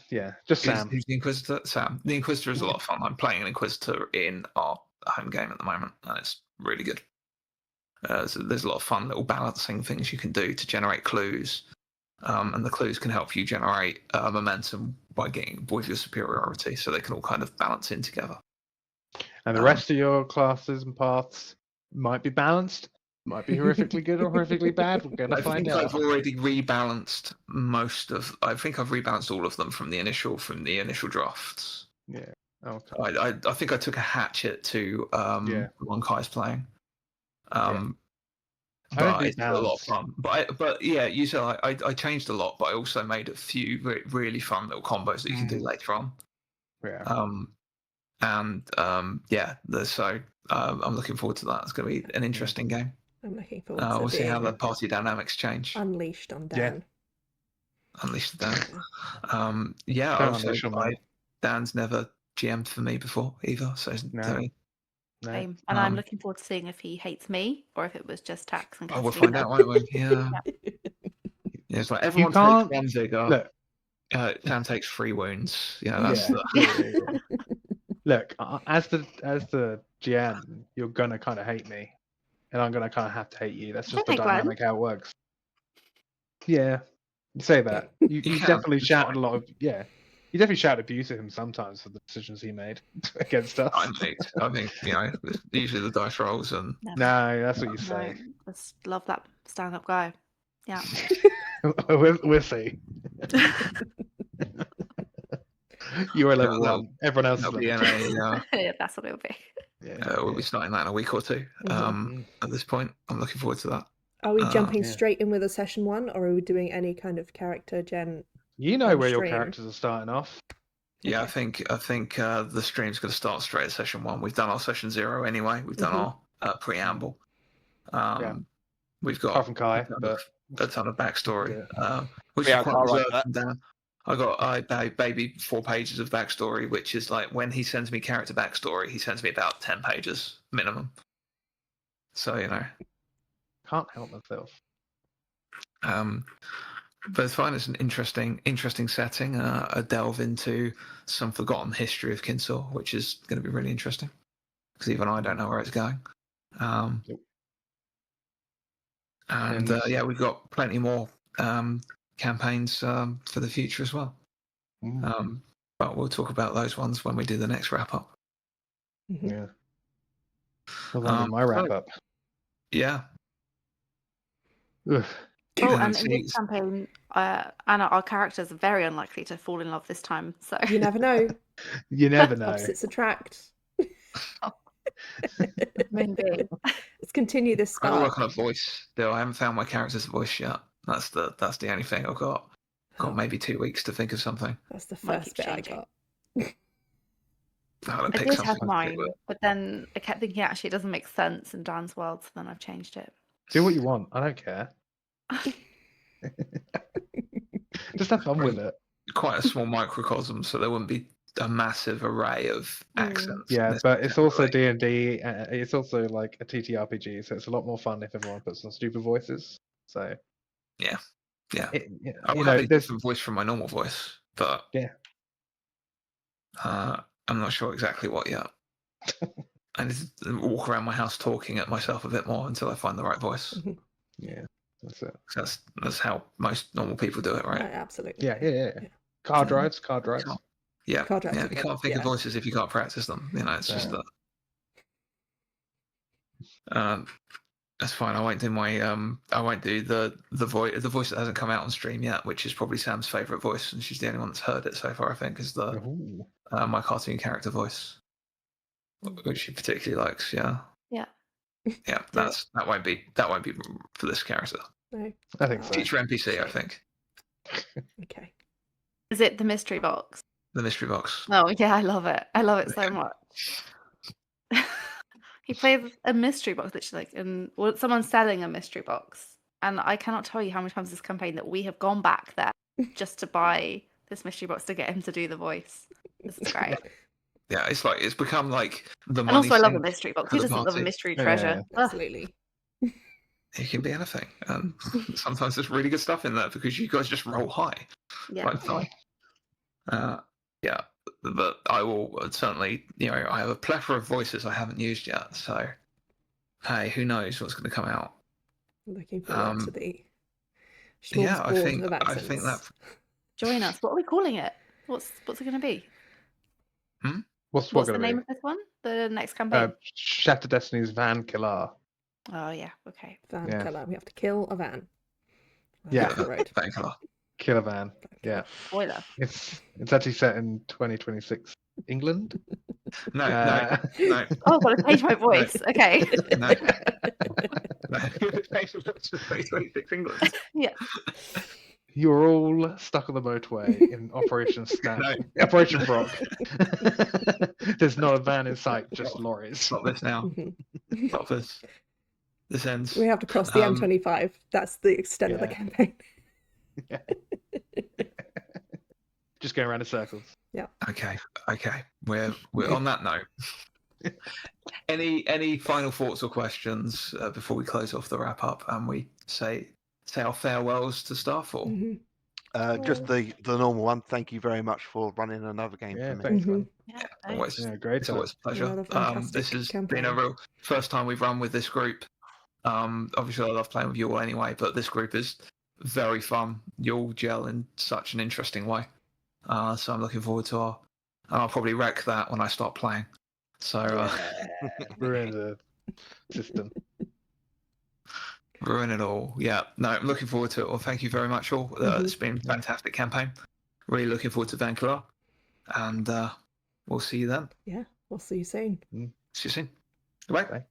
just Sam. Who's the Inquisitor? Sam. The Inquisitor is a lot of fun. I'm playing an Inquisitor in our home game at the moment, and it's really good. So there's a lot of fun little balancing things you can do to generate clues, and the clues can help you generate momentum by getting with your superiority, so they can all kind of balance in together. And the rest of your classes and paths might be balanced, might be horrifically good or horrifically bad. We're gonna find out. I've already rebalanced I think I've rebalanced all of them from the initial drafts. Yeah. Okay. I think I took a hatchet to one Kai's playing. But it's a lot of fun. But yeah, you said I changed a lot, but I also made a few really fun little combos that you can do later on. Yeah. So I'm looking forward to that. It's going to be an interesting game. I'm looking forward to We'll see how being the party dynamics change. unleashed on Dan. Unleashed Dan. Don't unleash on me. Dan's never GM'd for me before either, so No. Same. And I'm looking forward to seeing if he hates me or if it was just Tax and we'll find out, won't we? Yeah. Yeah, it's like everyone takes one vigor. Sam takes 3 wounds. That's the... Look, as the GM, you're gonna kind of hate me, and I'm gonna kind of have to hate you. That's just the dynamic how it works. Yeah, you say that. You definitely shouted a lot of You definitely shout abuse at him sometimes for the decisions he made against us. I think usually the dice rolls and no, that's what you say. No, just love that stand-up guy. Yeah. we'll see. You are level 1. Everyone else is level 2. Yeah, that's what it'll be. We'll be starting that in a week or two. At this point, I'm looking forward to that. Are we jumping straight in with a session 1, or are we doing any kind of character gen? You know where your characters are starting off. Yeah, I think the stream's going to start straight at session 1. We've done our session 0 anyway. We've done our preamble. We've got apart from Kai, a ton of backstory, which is quite reserved from Dan. I got maybe 4 pages of backstory, which is like when he sends me character backstory, he sends me about 10 pages minimum. So can't help myself. But it's fine. It's an interesting setting. A delve into some forgotten history of Kinsor, which is going to be really interesting because even I don't know where it's going. We've got plenty more campaigns for the future as well. But we'll talk about those ones when we do the next wrap up. Yeah. Well, my wrap up. Yeah. Ugh. And in this campaign, Anna, our characters are very unlikely to fall in love this time. So you never know. You never know. Opposites attract. Maybe. Let's continue this spark. I work on a voice still. I haven't found my character's voice yet. That's the only thing I've got. Got maybe 2 weeks to think of something. That's the first bit I got. I did have mine, but then I kept thinking actually it doesn't make sense in Dan's world, so then I've changed it. Do what you want. I don't care. Just have fun with it. Quite a small microcosm, so there wouldn't be a massive array of accents. Yeah, but it's also D&D. It's also like a TTRPG, so it's a lot more fun if everyone puts on stupid voices. So yeah. I will have a different voice from my normal voice, but I'm not sure exactly what yet. I need to walk around my house talking at myself a bit more until I find the right voice. Yeah, that's it. That's how most normal people do it, right? Absolutely. Yeah. Car drives. Yeah, car drives. You can't think of voices if you can't practice them. It's just that. That's fine. I won't do the voice that hasn't come out on stream yet, which is probably Sam's favourite voice, and she's the only one that's heard it so far. I think is my cartoon character voice, which she particularly likes. Yeah. That won't be for this character. No, I think so. Teacher NPC, I think. Okay. Is it the mystery box? The mystery box. Oh yeah, I love it. I love it so much. He plays a mystery box, literally, and someone's selling a mystery box, and I cannot tell you how many times this campaign that we have gone back there just to buy this mystery box to get him to do the voice. This is great. Yeah, it's become like the And money also, I love a sink mystery box. for Who the doesn't love a party. mystery Yeah. treasure? Ugh. Absolutely. It can be anything, and sometimes there's really good stuff in there because you guys just roll high. Yeah. Like fun. Yeah, but I will certainly, I have a plethora of voices I haven't used yet, so hey, who knows what's going to come out? Looking forward to the Yeah, I smorgasbord think of I accents. think that. Join us. What are we calling it? What's it going to be? What's What's going the to name be? of this one? The next campaign? Shattered Destinies Van Killer. Oh yeah. Okay. Van Yeah. killer. We have to kill a van. Yeah. Off the road. Thank you. Killer Van. Yeah. Spoiler. It's actually set in 2026 England. No. Oh, I've got to change my voice. Okay. No. 2026 England. Yeah. You're all stuck on the motorway in Operation Snap. No. Operation Brock. There's not a van in sight, just lorries. Stop this now. Mhm. Stop this. This ends. We have to cross the M25. That's the extent of the Yeah. campaign. Just going around in circles. Okay. We're on that note. Any final thoughts or questions before we close off the wrap up and we say our farewells to Starfall? Mhm. Just the normal one. Thank you very much for running another game Yeah, for me. thanks, Mhm. man. Yeah. Always, Yeah, great. it's always a pleasure. Another fantastic This has been a campaign. real first time we've run with this group. Obviously, I love playing with you all anyway, but this group is very fun. You all gel in such an interesting way. So I'm looking forward to and I'll probably wreck that when I start playing. So Ruin the system. ruin it all. Yeah, no, I'm looking forward to it. Well, thank you very much, all. It's been a fantastic campaign. Really looking forward to Vancouver, and we'll see you then. Yeah, we'll see you soon. See you soon. Goodbye. Bye.